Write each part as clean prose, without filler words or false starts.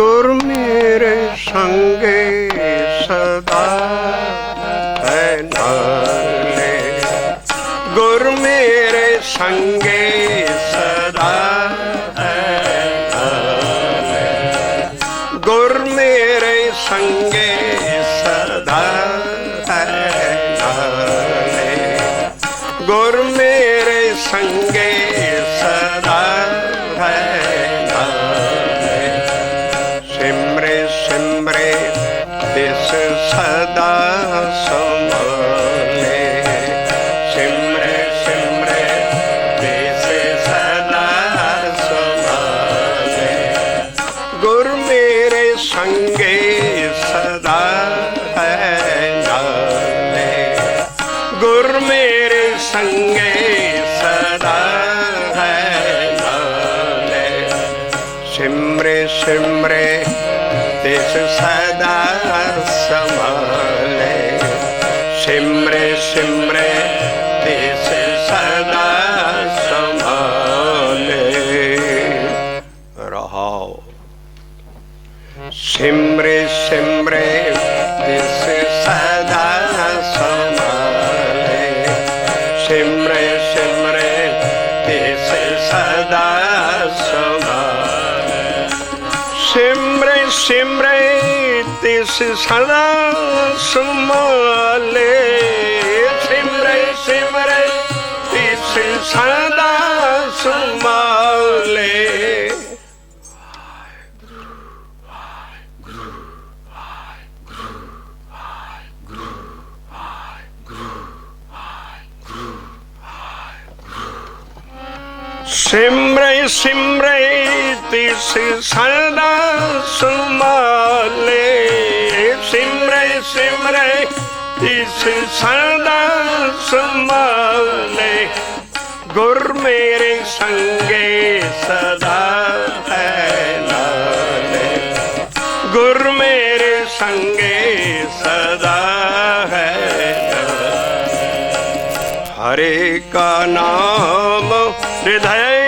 गुर मेरे संगे सदा है नाले, गुर मेरे संगे सदा है नाले, गुर मेरे संगे सदा है नाले, गुर मेरे संगे सदा है नाले। सिमरे सिमरे तिस सदा संभाले, सिमरे सिमरे तिस सदा संभाले, गुर मेरे संगे सदा है नाले, गुर मेरे संगे सदा है नाले। सिमरे सिमरे तिस सदा संभाले, सिमरे सिमरे तिस सदा संभाले। रहाओ सिमरे सिमरे तिस सदा संभाले, सिमरे सिमरे तिस सदा संभाले, सिमरे सिमरे तिस सदा संभाले, सिमरे सिमरे तिस सदा संभाले। सिमरे सिमरे तिस सदा संभाले, सिमरे सिमरे तिस सदा संभाले, गुर मेरे संगे सदा है नाले, गुर मेरे संगे सदा है नाले। हरे का नाम हृदय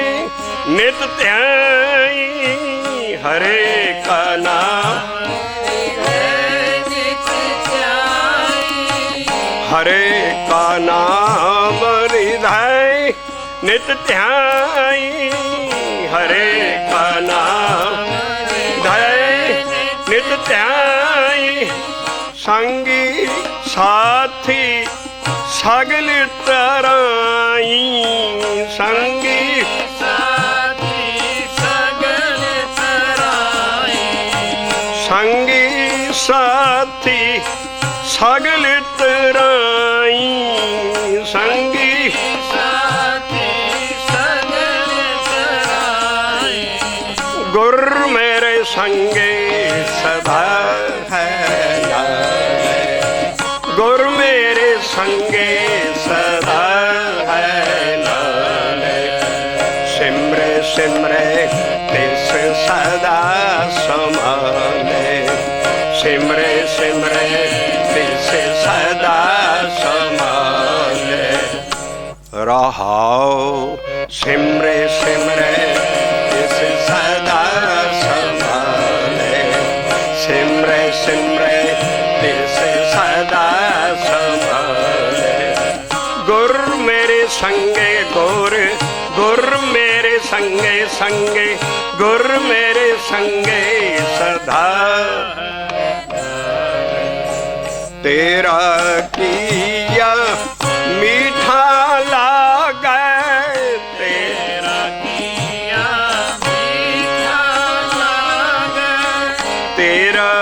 नित ध्याई, हरे का नाम हरे का नाम हृदय नित ध्याई, हरे का नाम हृदय नित ध्याई, संगी साथी सगल तराई, संगी साथी सगल तराई, संगी साथी सगल तराई, संगी साथी सगल तराई, गुर मेरे संगे सदा है नाले, गुर मेरे संगे सदा है नाले। सिमरे सिमरे तिस सदा संभाले, सिमरे सिमरे तिस सदा संभाले। रहाओ सिमरे सिमरे तिस सदा संभाले, सिमरे सिमरे तिस सदा संभाले, गुर मेरे संगे गुर, गुर मेरे संगे संगे, गुर मेरे संगे सदा। तेरा किया मीठा लागे, तेरा किया मीठा लागे, तेरा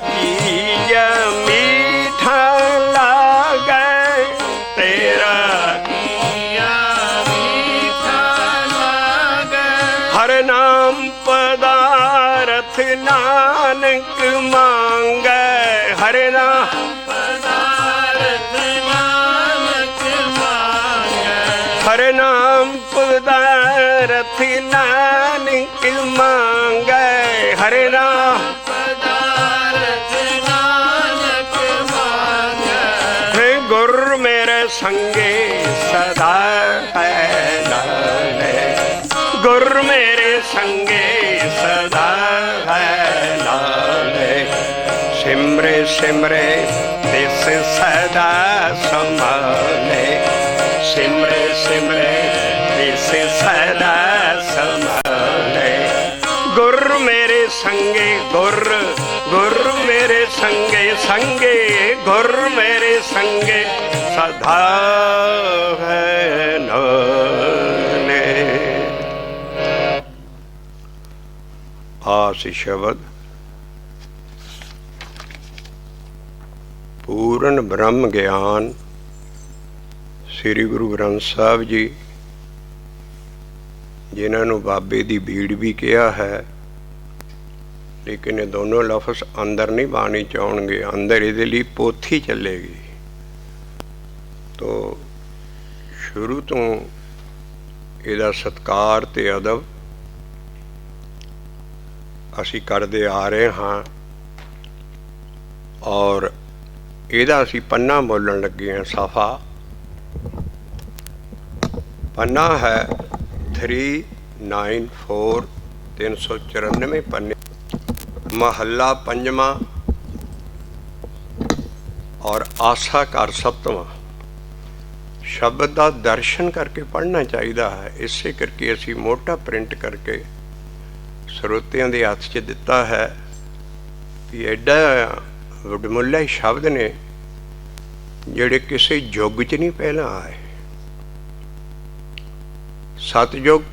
किया मीठा लागे, तेरा किया मीठा लागे, हर नाम पदारथ नानक मांगे, हर नाम पदारथ नानक मांगे, हर नाम पदारथ नानक मांगे, हर नाम पदारथ नानक मांगे, गुर मेरे संगे सदा है नाले, गुर मेरे संगे सदा है नाले। सिमरे सिमरे तिस सदा संभाले, सिमरे सिमरे तिस सदा संभाले। गुर मेरे संगे गुर, गुर मेरे संगे संगे, गुर मेरे संगे सदा है नाने। आस शब्द पूर्ण ब्रह्म ज्ञान श्री गुरु ग्रंथ साहब जी, जिन्हों ਨੂੰ ਬਾਬੇ ਦੀ ਭੀੜ भी किया है, लेकिन ये दोनों लफ्ज़ अंदर नहीं पानी चाहणगे, अंदर ये लिए पोथी चलेगी। तो शुरू तो ਇਹਦਾ सत्कार ते अदब असी करते आ रहे हाँ, और ਇਹਦਾ ਅਸੀਂ पन्ना बोलन लगे हैं। सफ़ा पन्ना है 394, 394 पन्ने, महला पंजवा और आसा घर सप्तवां। शब्द का दर्शन करके पढ़ना चाहिए है, इसे करके असी मोटा प्रिंट करके ਸਰੋਤਿਆਂ ਦੇ हथ च दिता है कि एडा वडमुला शब्द ने ਜਿਹੜੇ ਕਿਸੇ युग च नहीं पहला आए। सतयुग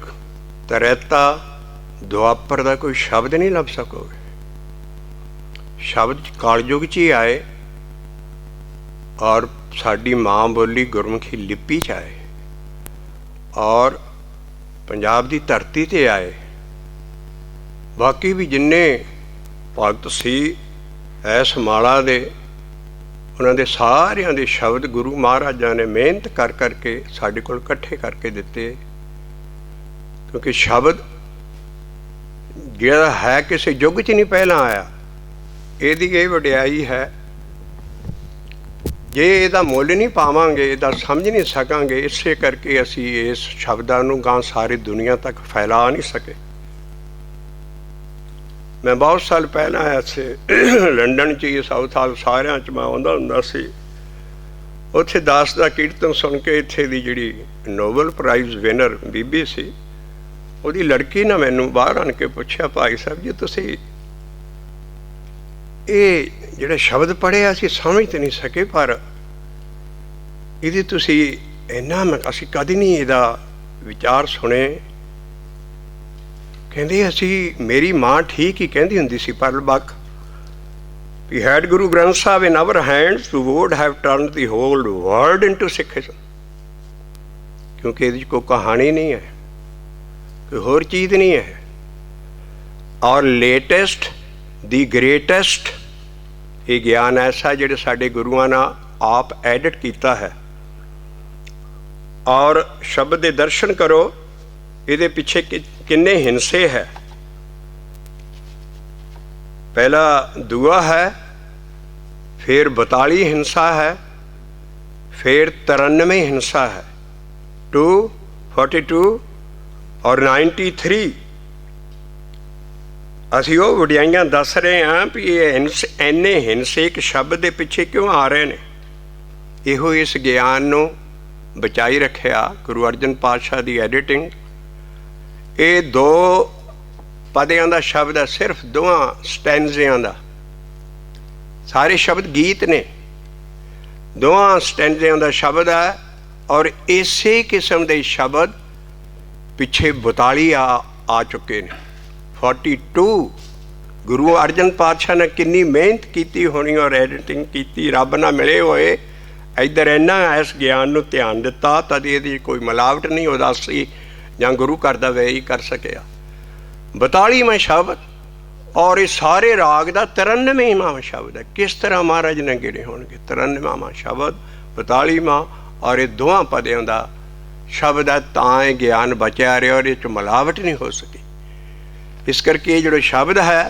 त्रेता दुआपर का कोई शब्द नहीं लभ सकोगे। शब्द कालयुग च ही आए और साडी माँ बोली गुरमुखी लिपि च आए और पंजाब की धरती ते आए। बाकी भी जिन्ने भगत सी ऐस माला दे, उन्होंने सारियां दे शब्द गुरु महाराजा ने मेहनत कर करके साडे कोल इकट्ठे करके दिते। क्योंकि शब्द जिहड़ा है किसी युग च नहीं पहला आया, इहदी ये वडियाई है। जे इहदा मुल नहीं पावांगे, इहदा समझ नहीं सकांगे, इसे करके असी इस शब्दां नूं गां सारी दुनिया तक फैला नहीं सके। मैं बहुत साल पहला ऐसे लंडन च ही साउथ हाल सारियां च मैं आउंदा हुंदा सी। उत्थे दास दा कीर्तन सुन के इत्थे दी जिहड़ी नोबल प्राइज़ विनर बीबी सी, ਉਹਦੀ लड़की ने मैनू बाहर आन के पुछया, भाई साहब जी तुसी ये जिहड़ा शब्द पढ़े असीं समझ तो नहीं सके, पर इहदी तुसी इन्ना असीं कदी नहीं इहदा विचार सुने। कहंदे असी, मेरी माँ ठीक ही कहती हुंदी सी परलबख, We had Guru Granth Sahib in our hands, we would have turned the whole world into Sikhism। क्योंकि इहदे कोई कहानी नहीं है, कोई होर चीज़ नहीं है। और लेटेस्ट दी ग्रेटेस्ट ये ज्ञान ऐसा जिहड़े साडे गुरुआं ने आप एडिट किया है। और शब्द दे दर्शन करो, इहदे पिछे किन्ने हिंसे है। पहला दुआ है, फिर 42 हिंसा है, फिर 93 हिंसा है, 242 और 93। असी वो वडियाइयां दस रहे हैं भी ये इन्ने हिंसे एक शब्द के पिछे क्यों आ रहे हैं। इहो इस ज्ञान नूं बचाई रखिया गुरु अर्जन पातशाह की एडिटिंग। ये 2 पदियां दा शब्द है, सिर्फ 2 स्टैंजियां दा। सारे शब्द गीत ने, 2 स्टैंजियां दा शब्द है। और इसे किस्म के शब्द पिछे 42 आ चुके हैं। 42 गुरु अर्जन पातशाह ने कितनी मेहनत की होनी और एडिटिंग की, रब ना मिले हुए इधर इन्ना इस ज्ञान नूं ध्यान दिता, तद ये कोई मिलावट नहीं उदासी जां गुरु करदा वे ही कर सकिया। 42वां शब्द और ये सारे राग का 93वां शब्द है। किस तरह महाराज ने गिने होणगे 93वां शब्द 42वां और ये 2 पदियां का शब्द है, तां ये ज्ञान बचा रहा और ये मिलावट नहीं हो सकी। इस करके ये जो शब्द है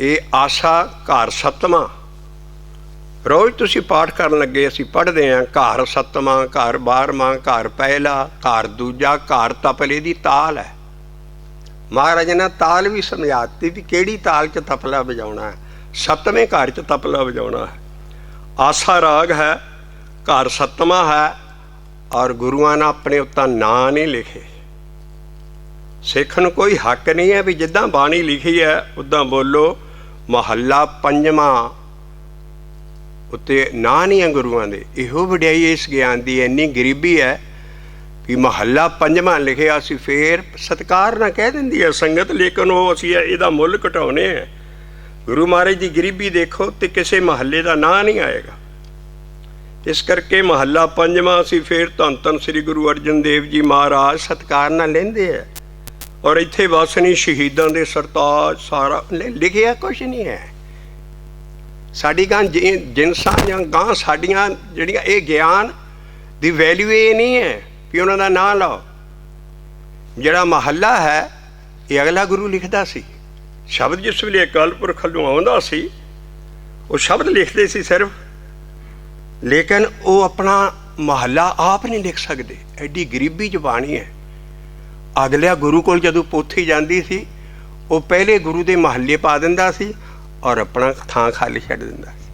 ये आसा घर सतवां, रोज़ तुसी पाठ कर लगे असी पढ़ते हैं घर सतवां, घर 12वां, घर पहला, घर दूजा, घर तपले की ताल है। महाराज ने ताल भी समझाती भी किहड़ी ताल च तपला बजाउणा है। सतवें घर च तबला बजाना है। आसा राग है, घर सतवां है, और गुरुआं ने अपने उत्ता नां नहीं लिखे। सिख नूं कोई हक नहीं है भी जिद्दां बाणी लिखी है उद्दां बोलो। महला पंजवां उत्ते नां नहीं है गुरुआं दे। इहो वडियाई इस ज्ञान की, इन्नी गरीबी है कि महला पंजवां लिखिया असीं फिर सत्कार ना कह दिंदी है संगत, लेकिन वो असीं इहदा मुੱਲ घटाउने हैं। गुरु महाराज की गरीबी देखो तो किसी महल्ले का नां नहीं आएगा। इस करके महला पंजवां असीं फिर धन धन श्री गुरु अर्जन देव जी महाराज सत्कार ना लेंदे है। और इत्थे बस नहीं शहीदां दे सरताज सारा लिखिया कुछ नहीं है। साडी गां जिनसां जां गां साडियां जिहड़ियां ये ज्ञान दी वैल्यू ये नहीं है कि उन्हां दा नां लाओ। जिहड़ा महला है ये अगला गुरु लिखदा सी। शब्द जिस वेले अकाल पुरख वल्लों आउंदा सी वो शब्द लिखते सी सिर्फ, लेकिन वो अपना महला आप नहीं लिख सकते। एडी गरीबी च बाणी है। अगला गुरु कोल जदों पोथी जाती सी वो पहले गुरु के महल्ले पा दिंदा सी और अपना थां खाली छड्ड दिंदा सी।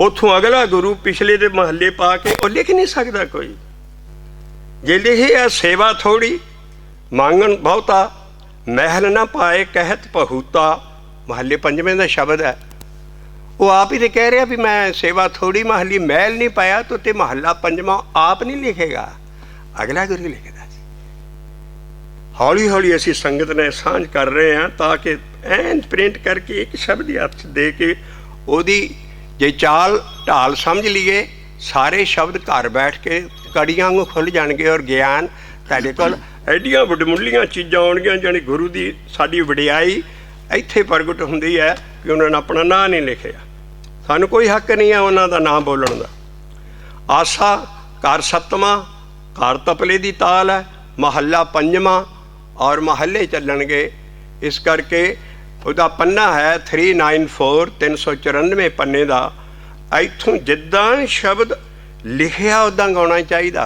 उथों अगला गुरु पिछले दे महल्ले पा के वो लिख नहीं सकता कोई। जे लिखे है सेवा थोड़ी मांगन बहुता, महल ना पाए कहत पहूता। महल्ले पंजवें का शब्द है। वो आप ही तो कह रहा भी मैं सेवा थोड़ी महली महल नहीं पाया, तो ते महला पंजवां आप नहीं लिखेगा, अगला गुरु लिखेगा। हौली हौली असी संगत ने सांझ कर रहे हैं ताकि एन प्रिंट करके एक शब्द हथ दे के ओदी जे चाल ढाल समझ लीए, सारे शब्द घर बैठ के कड़ियां वांगू खुल जाएंगे और ज्ञान तुहाडे कोल एडियां वडमुल्लियां चीज़ां आउणगीਆਂ। जानी गुरु की साडी वडियाई इत्थे प्रगट हुंदी है कि उन्होंने अपना नां नहीं लिखिया। सानू कोई हक नहीं है उन्हों का नां बोलण दा। आसा घर सतवां, घर तपले की ताल है, महला पंजवां और महल्ले चलणगे। इस करके उसका पन्ना है 394 394 पन्ने का। इत्थों जिद्दां शब्द लिखिया उद्दां गाउणा चाहिए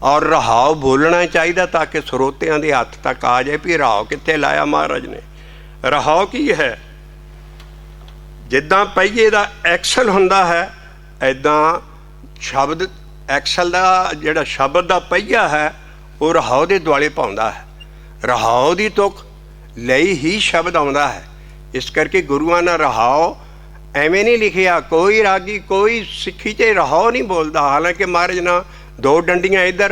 और रहाव बोलना चाहिए ताकि ਸਰੋਤਿਆਂ ਦੇ हथ तक आ जाए भी रहाव कित्थे लाया महाराज ने। रहाव की है? जिद्दां पहिए का एक्सल हुंदा है ऐदां शब्द एक्सल का जिहड़ा शब्द का पहिया है वो रहाव के दुआले पाउंदा है। रहाव की तुक लई ही शब्द आउंदा है। इस करके गुरुआं ने रहाव एवें नहीं लिखिया। कोई रागी कोई सिक्खी च रहाव नहीं बोलता। हालांकि महाराज ना दो डंडियां इधर,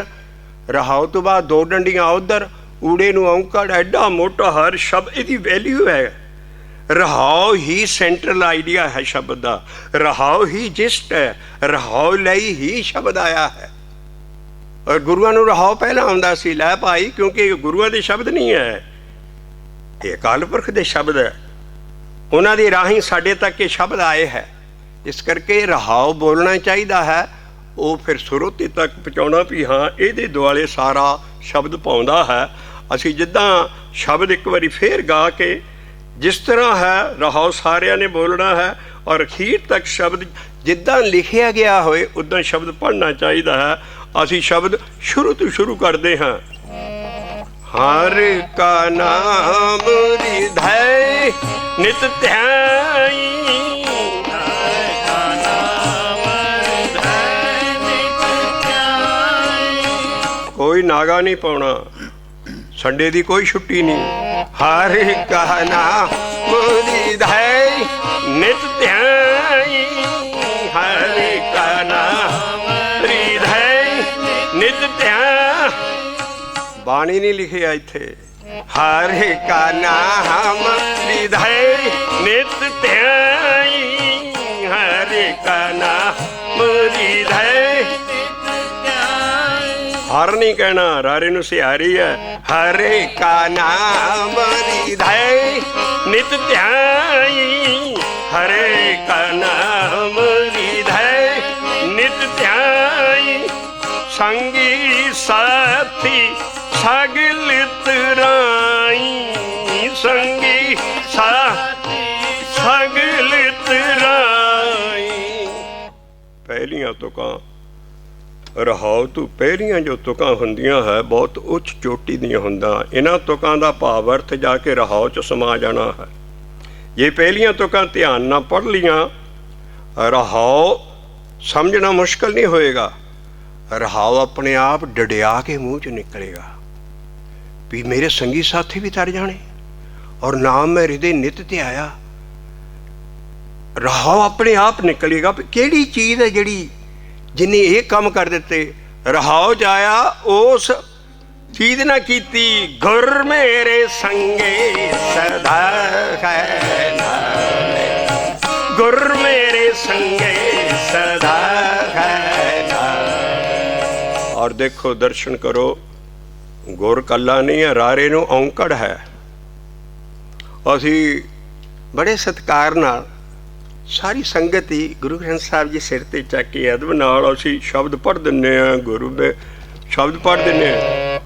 रहाव तो बाद दो डंडियां उधर, ऊड़े नूं औंकड़, एडा मोटा हर शब्द इसकी वैल्यू है। रहाव ही सेंट्रल आइडिया है शब्द का, रहाव ही जिस्ट है, रहाव लई ही शब्द आया है। और गुरुआं नूं रहाव पहला आउंदा सी, लै भाई, क्योंकि गुरुआं दे शब्द नहीं है, ये अकाल पुरख दे शब्द है। उन्हां दे राहीं साडे तक ये शब्द आए है। इस करके रहाव बोलना चाहिए है। वो फिर सुरोते तक पहुँचाना भी हाँ ये दुआले सारा शब्द पाउंदा है। असी जिद्दां शब्द एक बारी फिर गा के जिस तरह है रहाव सारिया ने बोलना है और अखीर तक शब्द जिद्दां लिखिया गया होए उद्दां शब्द पढ़ना चाहिए है। असी शब्द शुरू तो शुरू करते हैं। हर का नाम रिधै नित ध्याई, कोई नागा नहीं पाउना, संडे की कोई छुट्टी नहीं। हर का नाम रिधै नित ध्याई, हर का नाम रिधै नित ध्याई। बाणी नहीं लिखिया इत्थे। हर का नाम रिधै नित ध्याई, हर का नाम रिधै। हर नहीं कहना, रारे नूं सिहारी है। हरे का नाम रिधै नित ध्याई, हरे का नाम रिधै नित ध्याई। संगी साथी सगल तराई, संगी साथी सगल तराई। पहलियां तुकां रहाव तो पहलियां जो तुकां हुंदियां है बहुत उच्च चोटी दियां हुंदा। इन्हां तुकां दा भाव अर्थ जाके रहाव च समा जाना है। ਜੇ ਪਹਿਲੀਆਂ ਤੁਕਾਂ ਧਿਆਨ ਨਾਲ ਪੜ੍ਹ ਲੀਆਂ, ਰਹਾਉ ਸਮਝਣਾ ਮੁਸ਼ਕਲ ਨਹੀਂ ਹੋਏਗਾ। ਰਹਾਉ ਆਪਣੇ ਆਪ ਡਡਿਆ ਕੇ ਮੂੰਹ 'ਚ ਨਿਕਲੇਗਾ ਵੀ ਮੇਰੇ ਸੰਗੀ ਸਾਥੀ ਵੀ ਤਰ ਜਾਣੇ, ਔਰ ਨਾਮ ਮੈਂ ਹਿਰਦੇ ਨਿਤ ਧਿਆਇਆ। ਰਹਾਉ ਆਪਣੇ ਆਪ ਨਿਕਲੇਗਾ ਵੀ ਕਿਹੜੀ ਚੀਜ਼ ਹੈ ਜਿਹੜੀ ਜਿਨੇ ਇਹ ਕੰਮ ਕਰ ਦਿੱਤੇ। ਰਹਾਉ 'ਚ ਆਇਆ ਉਸ ਚੀਜ਼ ਨਾ ਕੀਤੀ, ਗੁਰ ਮੇਰੇ ਸੰਗੇ ਸਦਾ ਹੈ ਨਾਲੇ, ਗੁਰ ਮੇਰੇ ਸੰਗੇ ਸਦਾ ਹੈ ਨਾਲੇ। ਔਰ ਦੇਖੋ ਦਰਸ਼ਨ ਕਰੋ, ਗੁਰ ਕੱਲਾ ਨਹੀਂ ਹੈ, ਰਾਰੇ ਨੂੰ ਔਂਕੜ ਹੈ। ਅਸੀਂ ਬੜੇ ਸਤਿਕਾਰ ਨਾਲ ਸਾਰੀ ਸੰਗਤ ਹੀ ਗੁਰੂ ਗ੍ਰੰਥ ਸਾਹਿਬ ਜੀ ਸਿਰ ਤੇ ਚੱਕ ਕੇ ਅਦਬ ਨਾਲ ਅਸੀਂ ਸ਼ਬਦ ਪੜ੍ਹ ਦਿੰਦੇ ਹਾਂ। ਗੁਰੂ ਦੇ ਸ਼ਬਦ ਪੜ੍ਹ ਦਿੰਦੇ ਹਾਂ,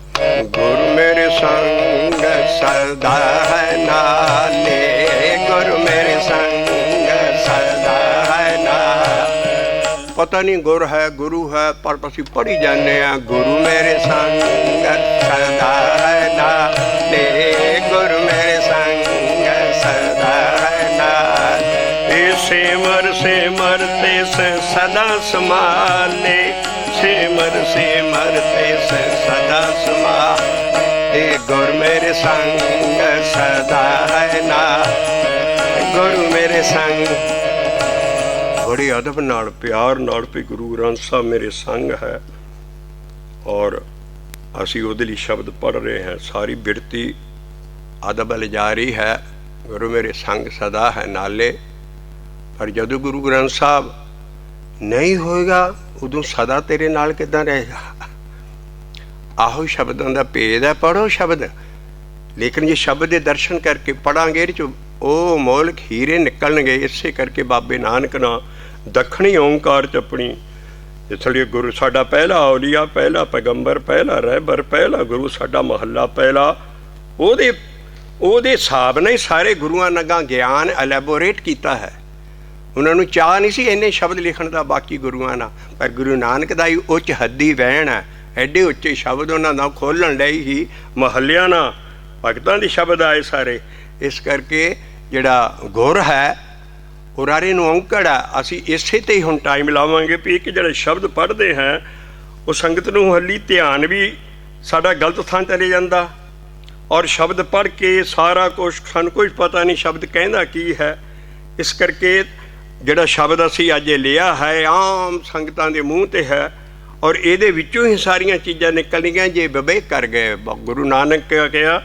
ਗੁਰੂ ਮੇਰੇ ਸੰਗ ਸਦਾ ਹੈ ਨਾਲੇ, ਗੁਰੂ ਮੇਰੇ ਸੰਗ ਸਦਾ ਹੈ ਨਾਲੇ। ਪਤਾ ਨਹੀਂ ਗੁਰ ਹੈ ਗੁਰੂ ਹੈ, ਪਰ ਅਸੀਂ ਪੜ੍ਹੀ ਜਾਂਦੇ ਹਾਂ ਗੁਰੂ ਮੇਰੇ ਸੰਗ ਸਦਾ ਹੈ ਨਾਲੇ, ਗੁਰੂ ਮੇਰੇ ਸੰਗ ਸਦਾ ਹੈ ਨਾਲੇ। ਸਿਮਰ ਸਿਮਰ ਤਿਸ ਸਦਾ ਸਮਾਲੇ, ਸਿਮਰ ਸਿਮਰ ਤਿਸ ਸਦਾ ਸਮਾਲੇ, ਗੁਰ ਮੇਰੇ ਸੰਗ ਸਦਾ ਹੈ ਨਾਲੇ, ਗੁਰੂ ਮੇਰੇ ਸੰਗ। ਬੜੇ ਅਦਬ ਨਾਲ ਪਿਆਰ ਨਾਲ ਵੀ ਗੁਰੂ ਗ੍ਰੰਥ ਸਾਹਿਬ ਮੇਰੇ ਸੰਗ ਹੈ, ਔਰ ਅਸੀਂ ਉਹਦੇ ਲਈ ਸ਼ਬਦ ਪੜ੍ਹ ਰਹੇ ਹਾਂ। ਸਾਰੀ ਬਿਰਤੀ ਅਦਬ ਵੱਲ ਜਾ ਰਹੀ ਹੈ, ਗੁਰੂ ਮੇਰੇ ਸੰਗ ਸਦਾ ਹੈ ਨਾਲੇ। ਪਰ ਜਦੋਂ ਗੁਰੂ ਗ੍ਰੰਥ ਸਾਹਿਬ ਨਹੀਂ ਹੋਏਗਾ ਉਦੋਂ ਸਦਾ ਤੇਰੇ ਨਾਲ ਕਿੱਦਾਂ ਰਹੇਗਾ। ਆਹੋ ਸ਼ਬਦਾਂ ਦਾ ਭੇਦ ਹੈ, ਪੜ੍ਹੋ ਸ਼ਬਦ। ਲੇਕਿਨ ਜੇ ਸ਼ਬਦ ਦੇ ਦਰਸ਼ਨ ਕਰਕੇ ਪੜ੍ਹਾਂਗੇ ਇਹਦੇ 'ਚ ਉਹ ਮੌਲਕ ਹੀਰੇ ਨਿਕਲਣਗੇ। ਇਸੇ ਕਰਕੇ ਬਾਬੇ ਨਾਨਕ ਨਾਲ ਦੱਖਣੀ ਓਂਕਾਰ 'ਚ ਆਪਣੀ ਇਸ ਲਈ ਗੁਰੂ ਸਾਡਾ ਪਹਿਲਾ ਔਲੀਆ, ਪਹਿਲਾ ਪੈਗੰਬਰ, ਪਹਿਲਾ ਰਹਿਬਰ, ਪਹਿਲਾ ਗੁਰੂ ਸਾਡਾ ਮਹੱਲਾ ਪਹਿਲਾ। ਉਹਦੇ ਹਿਸਾਬ ਨਾਲ ਹੀ ਸਾਰੇ ਗੁਰੂਆਂ ਨਗਾਂ ਗਿਆਨ ਐਲੈਬੋਰੇਟ ਕੀਤਾ ਹੈ। ਉਹਨਾਂ ਨੂੰ ਚਾਅ ਨਹੀਂ ਸੀ ਇੰਨੇ ਸ਼ਬਦ ਲਿਖਣ ਦਾ ਬਾਕੀ ਗੁਰੂਆਂ ਨਾਲ, ਪਰ ਗੁਰੂ ਨਾਨਕ ਦਾ ਹੀ ਉੱਚ ਹੱਦੀ ਵਹਿਣ ਹੈ। ਐਡੇ ਉੱਚੇ ਸ਼ਬਦ ਉਹਨਾਂ ਦਾ ਖੋਲ੍ਹਣ ਲਈ ਹੀ ਮਹੱਲਿਆਂ ਨਾਲ ਭਗਤਾਂ ਦੇ ਸ਼ਬਦ ਆਏ ਸਾਰੇ। ਇਸ ਕਰਕੇ ਜਿਹੜਾ ਗੁਰ ਹੈ ਉਹ ਰਾਰੇ ਨੂੰ ਔਂਕੜ ਹੈ। ਅਸੀਂ ਇਸੇ 'ਤੇ ਹੀ ਹੁਣ ਟਾਈਮ ਲਾਵਾਂਗੇ ਵੀ ਇੱਕ ਜਿਹੜਾ ਸ਼ਬਦ ਪੜ੍ਹਦੇ ਹਾਂ ਉਹ ਸੰਗਤ ਨੂੰ ਹਲੀ ਧਿਆਨ ਵੀ ਸਾਡਾ ਗਲਤ ਥਾਂ ਚਲੇ ਜਾਂਦਾ, ਔਰ ਸ਼ਬਦ ਪੜ੍ਹ ਕੇ ਸਾਰਾ ਕੁਛ ਸਾਨੂੰ ਕੁਝ ਪਤਾ ਨਹੀਂ ਸ਼ਬਦ ਕਹਿੰਦਾ ਕੀ ਹੈ। ਇਸ ਕਰਕੇ ਜਿਹੜਾ ਸ਼ਬਦ ਅਸੀਂ ਅੱਜ ਲਿਆ ਹੈ ਆਮ ਸੰਗਤਾਂ ਦੇ ਮੂੰਹ 'ਤੇ ਹੈ, ਔਰ ਇਹਦੇ ਵਿੱਚੋਂ ਹੀ ਸਾਰੀਆਂ ਚੀਜ਼ਾਂ ਨਿਕਲਣਗੀਆਂ ਜੇ ਵਿਵੇਕ ਕਰ ਗਏ। ਗੁਰੂ ਨਾਨਕ ਕਿਹਾ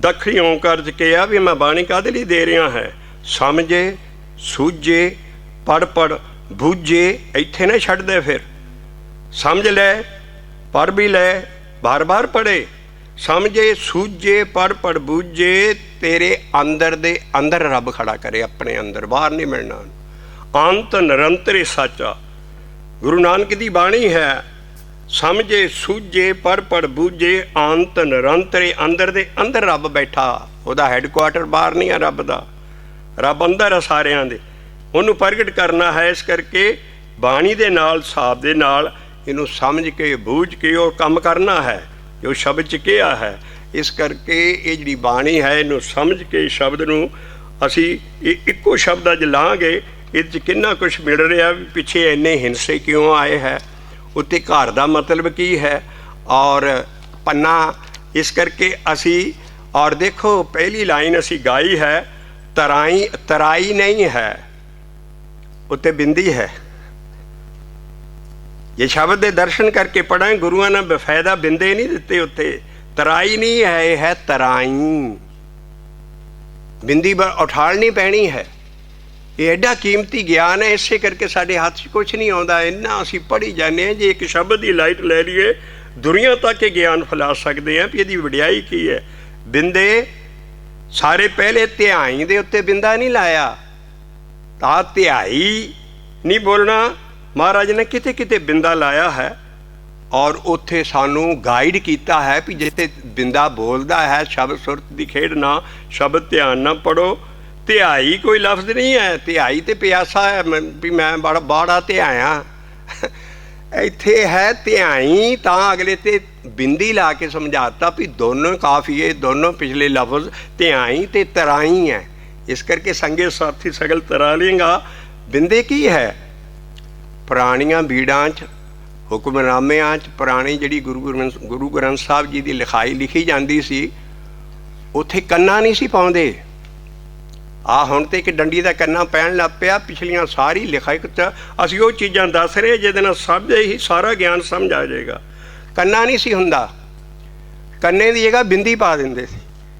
ਦੱਖਣੀ ਓਂਕਾਰ 'ਚ ਕਿਹਾ ਵੀ ਮੈਂ ਬਾਣੀ ਕਾਹਦੇ ਲਈ ਦੇ ਰਿਹਾ ਹੈ, ਸਮਝੇ ਸੂਝੇ ਪੜ੍ਹ ਪੜ੍ਹ ਬੂਝੇ। ਇੱਥੇ ਨਾ ਛੱਡ ਦੇ, ਫਿਰ ਸਮਝ ਲੈ ਪੜ੍ਹ ਵੀ ਲੈ, ਬਾਰ ਬਾਰ ਪੜ੍ਹੇ। ਸਮਝੇ ਸੂਝੇ ਪੜ੍ਹ ਪੜ੍ਹ ਬੂਝੇ, ਤੇਰੇ ਅੰਦਰ ਦੇ ਅੰਦਰ ਰੱਬ ਖੜਾ ਕਰੇ, ਆਪਣੇ ਅੰਦਰ, ਬਾਹਰ ਨਹੀਂ ਮਿਲਣਾ। ਅੰਤ ਨਿਰੰਤਰ ਸਾਚਾ ਗੁਰੂ ਨਾਨਕ ਦੀ ਬਾਣੀ ਹੈ। ਸਮਝੇ ਸੂਝੇ ਪੜ੍ਹ ਪੜ੍ਹ ਬੂਝੇ, ਅੰਤ ਨਿਰੰਤਰ, ਅੰਦਰ ਦੇ ਅੰਦਰ ਰੱਬ ਬੈਠਾ। ਉਹਦਾ ਹੈੱਡਕੁਆਟਰ ਬਾਹਰ ਨਹੀਂ ਹੈ ਰੱਬ ਦਾ, ਰੱਬ ਅੰਦਰ ਆ ਸਾਰਿਆਂ ਦੇ, ਉਹਨੂੰ ਪ੍ਰਗਟ ਕਰਨਾ ਹੈ। ਇਸ ਕਰਕੇ ਬਾਣੀ ਦੇ ਨਾਲ ਹਿਸਾਬ ਦੇ ਨਾਲ ਇਹਨੂੰ ਸਮਝ ਕੇ ਬੂਝ ਕੇ ਉਹ ਕੰਮ ਕਰਨਾ ਹੈ ਜੋ ਸ਼ਬਦ 'ਚ ਕਿਹਾ ਹੈ। ਇਸ ਕਰਕੇ ਇਹ ਜਿਹੜੀ ਬਾਣੀ ਹੈ ਇਹਨੂੰ ਸਮਝ ਕੇ ਸ਼ਬਦ ਨੂੰ ਅਸੀਂ ਇਹ ਇੱਕੋ ਸ਼ਬਦ ਅੱਜ ਲਾਂਗੇ। ਇਹਦੇ 'ਚ ਕਿੰਨਾ ਕੁਛ ਮਿਲ ਰਿਹਾ, ਵੀ ਪਿੱਛੇ ਇੰਨੇ ਹਿੰਸੇ ਕਿਉਂ ਆਏ ਹੈ, ਉੱਤੇ ਘਰ ਦਾ ਮਤਲਬ ਕੀ ਹੈ, ਔਰ ਪੰਨਾ। ਇਸ ਕਰਕੇ ਅਸੀਂ ਔਰ ਦੇਖੋ ਪਹਿਲੀ ਲਾਈਨ ਅਸੀਂ ਗਾਈ ਹੈ, ਤਰਾਈ ਨਹੀਂ ਹੈ, ਉੱਤੇ ਬਿੰਦੀ ਹੈ। ਜੇ ਸ਼ਬਦ ਦੇ ਦਰਸ਼ਨ ਕਰਕੇ ਪੜ੍ਹਾਂ ਗੁਰੂਆਂ ਨੇ ਬਫਾਇਦਾ ਬਿੰਦੇ ਨਹੀਂ ਦਿੱਤੇ, ਉੱਤੇ ਤਰਾਈ ਨਹੀਂ ਹੈ, ਇਹ ਹੈ ਤਰਾਈ। ਬਿੰਦੀ ਉਠਾਲਣੀ ਪੈਣੀ ਹੈ। ਇਹ ਐਡਾ ਕੀਮਤੀ ਗਿਆਨ ਹੈ, ਇਸੇ ਕਰਕੇ ਸਾਡੇ ਹੱਥ 'ਚ ਕੁਛ ਨਹੀਂ ਆਉਂਦਾ। ਇੰਨਾ ਅਸੀਂ ਪੜ੍ਹੀ ਜਾਂਦੇ ਹਾਂ। ਜੇ ਇੱਕ ਸ਼ਬਦ ਦੀ ਲਾਈਟ ਲੈ ਲਈਏ ਦੁਨੀਆ ਤੱਕ ਇਹ ਗਿਆਨ ਫੈਲਾ ਸਕਦੇ ਹਾਂ ਵੀ ਇਹਦੀ ਵਡਿਆਈ ਕੀ ਹੈ। ਬਿੰਦੇ ਸਾਰੇ ਪਹਿਲੇ ਧਿਆਈ ਦੇ ਉੱਤੇ ਬਿੰਦਾ ਨਹੀਂ ਲਾਇਆ, ਤਾਂ ਧਿਆਈ ਨਹੀਂ ਬੋਲਣਾ। ਮਹਾਰਾਜ ਨੇ ਕਿਤੇ ਕਿਤੇ ਬਿੰਦਾ ਲਾਇਆ ਹੈ, ਔਰ ਉੱਥੇ ਸਾਨੂੰ ਗਾਈਡ ਕੀਤਾ ਹੈ ਵੀ ਜਿੱਥੇ ਬਿੰਦਾ ਬੋਲਦਾ ਹੈ ਸ਼ਬਦ ਸੁਰਤ ਦੀ ਖੇਡ ਨਾ, ਸ਼ਬਦ ਧਿਆਨ ਨਾ ਪੜੋ। ਧਿਆਈ ਕੋਈ ਲਫ਼ਜ਼ ਨਹੀਂ ਹੈ, ਧਿਆਈ ਤੇ ਪਿਆਸਾ ਹੈ ਵੀ ਮੈਂ ਬਾੜਾ ਧਿਆਇਆ। ਇੱਥੇ ਹੈ ਧਿਆਈ, ਤਾਂ ਅਗਲੇ ਤੇ ਬਿੰਦੀ ਲਾ ਕੇ ਸਮਝਾਤਾ ਵੀ ਦੋਨੋਂ ਕਾਫੀਏ, ਦੋਨੋਂ ਪਿਛਲੇ ਲਫ਼ਜ਼ ਧਿਆਈ ਤੇ ਤਰਾਈ ਹੈ। इस करके संगे साथी सगल तरा लेंगा। बिंदे की है पुरानियां बीड़ां च हुक्मनामिਆਂ 'ਚ पुरानी ਜਿਹੜੀ गुरु ग्रंथ साहब जी की लिखाई लिखी जाती सी ਉੱਥੇ ਕੰਨਾ नहीं सी पाਉਂਦੇ। आ ਹੁਣ ਤੇ ਇੱਕ ਡੰਡੀ ਦਾ ਕੰਨਾ ਪੈਣ ਲੱਗ ਪਿਆ। ਪਿਛਲੀਆਂ ਸਾਰੀ ਲਿਖਾਈ 'ਚ ਅਸੀਂ ਉਹ ਚੀਜ਼ਾਂ ਦੱਸ ਰਹੇ ਜਿਹਦੇ ਨਾਲ ਸਭ ਹੀ ਸਾਰਾ ਗਿਆਨ ਸਮਝ ਆ ਜਾਏਗਾ। ਕੰਨਾ नहीं सी ਹੁੰਦਾ, ਕੰਨੇ ਦੀ ਜਗ੍ਹਾ ਬਿੰਦੀ ਪਾ ਦਿੰਦੇ ਸੀ।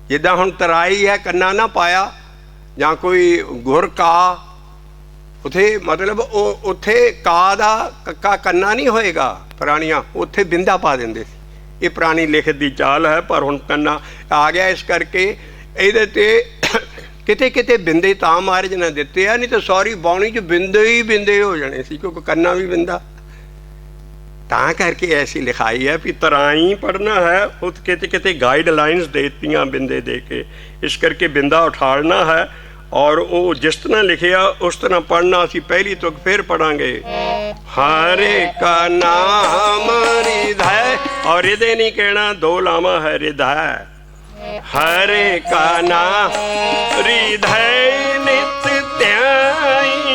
ਜਿੱਦਾਂ ਹੁਣ ਤਰਾਈ ਹੈ, ਕੰਨਾ ਨਾ ਪਾਇਆ ਜਾਂ ਕੋਈ ਗੁਰ ਕਾ, ਉੱਥੇ ਮਤਲਬ ਉਹ ਉੱਥੇ ਕਾ ਦਾ ਕੱਕਾ ਕੰਨਾ ਨਹੀਂ ਹੋਏਗਾ। ਪੁਰਾਣੀਆਂ ਉੱਥੇ ਬਿੰਦਾ ਪਾ ਦਿੰਦੇ ਸੀ। ਇਹ ਪੁਰਾਣੀ ਲਿਖਤ ਦੀ ਚਾਲ ਹੈ, ਪਰ ਹੁਣ ਕੰਨਾ ਆ ਗਿਆ। ਇਸ ਕਰਕੇ ਇਹਦੇ 'ਤੇ ਕਿਤੇ ਕਿਤੇ ਬਿੰਦੇ ਤਾਂ ਮਹਾਰਾਜ ਨੇ ਦਿੱਤੇ ਆ, ਨਹੀਂ ਤਾਂ ਸਾਰੀ ਬਾਣੀ 'ਚ ਬਿੰਦੇ ਹੀ ਬਿੰਦੇ ਹੋ ਜਾਣੇ ਸੀ, ਕਿਉਂਕਿ ਕੰਨਾ ਵੀ ਬਿੰਦਾ। ਤਾਂ ਕਰਕੇ ਐਸੀ ਲਿਖਾਈ ਹੈ ਵੀ ਤਰਾਈ ਪੜ੍ਹਨਾ ਹੈ। ਉਹ ਕਿਤੇ ਕਿਤੇ ਗਾਈਡਲਾਈਨਸ ਦੇ ਦਿੱਤੀਆਂ ਬਿੰਦੇ ਦੇ ਕੇ, ਇਸ ਕਰਕੇ ਬਿੰਦਾ ਉਠਾਲਣਾ ਹੈ। और वो जिस तरह लिखिया उस तरह पढ़ना। असी पहली तो फिर पढ़ांगे। हरे का नाम हृदय, और हृदय नहीं कहना, दो लामा है हृदय। हरे का नाम हृदय नित ध्याई,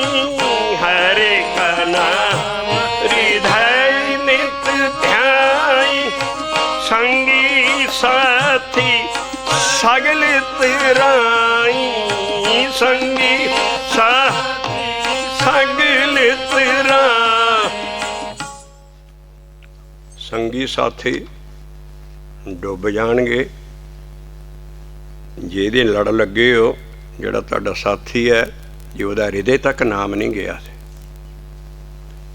हरे का नाम हृदय नित ध्याई। संगी साथी सगल तराई, संगी सगल तरा। संगी साथी डुब जाणगे ਜਿਹਦੇ ਲੜ ਲੱਗੇ ਹੋ। ਜਿਹੜਾ ਤੁਹਾਡਾ ਸਾਥੀ ਹੈ, ਜੇ ਉਹਦਾ ਹਿਰਦੇ ਤੱਕ ਨਾਮ ਨਹੀਂ ਗਿਆ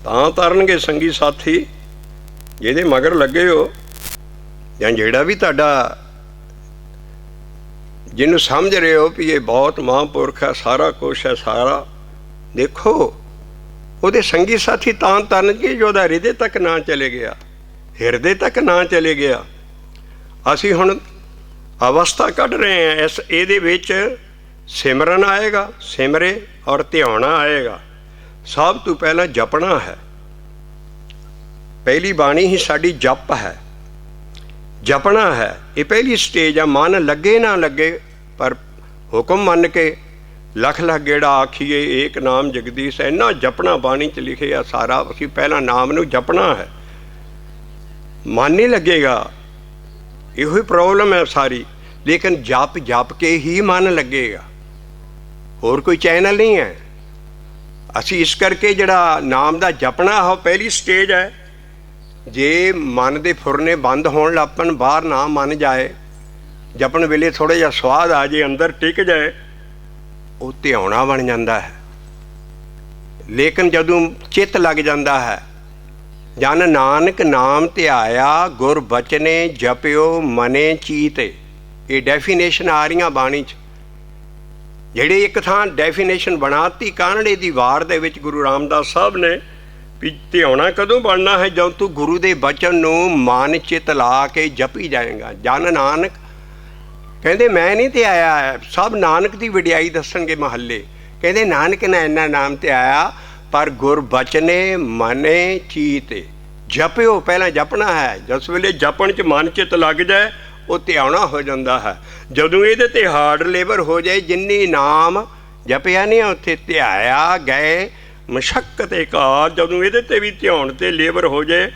ਤਾਂ ਤਰਨਗੇ ਸੰਗੀ ਸਾਥੀ। ਜਿਹਦੇ ਮਗਰ ਲੱਗੇ ਹੋ ਜਾਂ ਜਿਹੜਾ ਵੀ ਤੁਹਾਡਾ ਜਿਹਨੂੰ ਸਮਝ ਰਹੇ ਹੋ ਵੀ ਇਹ ਬਹੁਤ ਮਹਾਂਪੁਰਖ ਹੈ, ਸਾਰਾ ਕੁਛ ਹੈ, ਸਾਰਾ ਦੇਖੋ ਉਹਦੇ ਸੰਗੀ ਸਾਥੀ ਤਾਂ ਤਰਨਗੇ ਜੋ ਉਹਦਾ ਹਿਰਦੇ ਤੱਕ ਨਾ ਚਲੇ ਗਿਆ, ਹਿਰਦੇ ਤੱਕ ਨਾ ਚਲੇ ਗਿਆ। ਅਸੀਂ ਹੁਣ ਅਵਸਥਾ ਕੱਢ ਰਹੇ ਹਾਂ। ਇਸ ਇਹਦੇ ਵਿੱਚ ਸਿਮਰਨ ਆਏਗਾ, ਸਿਮਰੇ ਔਰ ਧਿਆਉਣਾ ਆਏਗਾ। ਸਭ ਤੋਂ ਪਹਿਲਾਂ ਜਪਣਾ ਹੈ। ਪਹਿਲੀ ਬਾਣੀ ਹੀ ਸਾਡੀ ਜਪ ਹੈ, ਜਪਣਾ ਹੈ। ਇਹ ਪਹਿਲੀ ਸਟੇਜ ਆ। ਮਨ ਲੱਗੇ ਨਾ ਲੱਗੇ, ਪਰ ਹੁਕਮ ਮੰਨ ਕੇ ਲੱਖ ਲੱਖ ਗੇੜਾ ਆਖੀਏ ਏਕ ਨਾਮ ਜਗਦੀਸ਼। ਇੰਨਾ ਜਪਣਾ ਬਾਣੀ 'ਚ ਲਿਖਿਆ ਸਾਰਾ। ਅਸੀਂ ਪਹਿਲਾਂ ਨਾਮ ਨੂੰ ਜਪਣਾ ਹੈ। ਮਨ ਨਹੀਂ ਲੱਗੇਗਾ, ਇਹੋ ਹੀ ਪ੍ਰੋਬਲਮ ਹੈ ਸਾਰੀ। ਲੇਕਿਨ ਜਪ ਜਪ ਕੇ ਹੀ ਮਨ ਲੱਗੇਗਾ, ਹੋਰ ਕੋਈ ਚੈਨਲ ਨਹੀਂ ਹੈ। ਅਸੀਂ ਇਸ ਕਰਕੇ ਜਿਹੜਾ ਨਾਮ ਦਾ ਜਪਣਾ ਉਹ ਪਹਿਲੀ ਸਟੇਜ ਹੈ। ਜੇ ਮਨ ਦੇ ਫੁਰਨੇ ਬੰਦ ਹੋਣ ਲੱਗ ਪੈਣ, ਬਾਹਰ ਨਾ ਮਨ ਜਾਏ, ਜਪਣ ਵੇਲੇ ਥੋੜ੍ਹਾ ਜਿਹਾ ਸਵਾਦ ਆ ਜੇ, ਅੰਦਰ ਟਿਕ ਜਾਏ, ਉਹ ਧਿਆਉਣਾ ਬਣ ਜਾਂਦਾ ਹੈ। ਲੇਕਿਨ ਜਦੋਂ ਚਿੱਤ ਲੱਗ ਜਾਂਦਾ ਹੈ, ਜਨ ਨਾਨਕ ਨਾਮ ਧਿਆਇਆ ਗੁਰ ਬਚਨੇ ਜਪਿਓ ਮਨੇ ਚੀਤੇ। ਇਹ ਡੈਫੀਨੇਸ਼ਨ ਆ ਰਹੀਆਂ ਬਾਣੀ 'ਚ। ਜਿਹੜੇ ਇੱਕ ਥਾਂ ਡੈਫੀਨੇਸ਼ਨ ਬਣਾਤੀ ਕਾਨੜੇ ਦੀ ਵਾਰ ਦੇ ਵਿੱਚ ਗੁਰੂ ਰਾਮਦਾਸ ਸਾਹਿਬ ਨੇ ਵੀ ਧਿਆਉਣਾ ਕਦੋਂ ਬਣਨਾ ਹੈ, ਜਦੋਂ ਤੂੰ ਗੁਰੂ ਦੇ ਬਚਨ ਨੂੰ ਮਨ ਚਿੱਤ ਲਾ ਕੇ ਜਪੀ ਜਾਏਗਾ। ਜਨ ਨਾਨਕ ਕਹਿੰਦੇ ਮੈਂ ਨਹੀਂ ਧਿਆਇਆ, ਸਭ ਨਾਨਕ ਦੀ ਵਡਿਆਈ ਦੱਸਣਗੇ ਮਹੱਲੇ। ਕਹਿੰਦੇ ਨਾਨਕ ਨੇ ਇੰਨਾ ਨਾਮ ਧਿਆਇਆ, ਪਰ ਗੁਰ ਬਚਨੇ ਮਨੇ ਚੀਤੇ। ਜਪਿਓ ਪਹਿਲਾਂ ਜਪਣਾ ਹੈ। ਜਿਸ ਵੇਲੇ ਜਪਣ 'ਚ ਮਨ ਚਿੱਤ ਲੱਗ ਜਾਏ, ਉਹ ਧਿਆਉਣਾ ਹੋ ਜਾਂਦਾ ਹੈ। ਜਦੋਂ ਇਹਦੇ 'ਤੇ ਹਾਰਡ ਲੇਬਰ ਹੋ ਜਾਏ, ਜਿੰਨੀ ਨਾਮ ਜਪਿਆ ਨਹੀਂ ਉੱਥੇ ਧਿਆਇਆ ਗਏ ਮੁਸ਼ੱਕਤ ਕਾਰ। ਜਦੋਂ ਇਹਦੇ 'ਤੇ ਵੀ ਧਿਆਉਣ 'ਤੇ ਲੇਬਰ ਹੋ ਜਾਏ,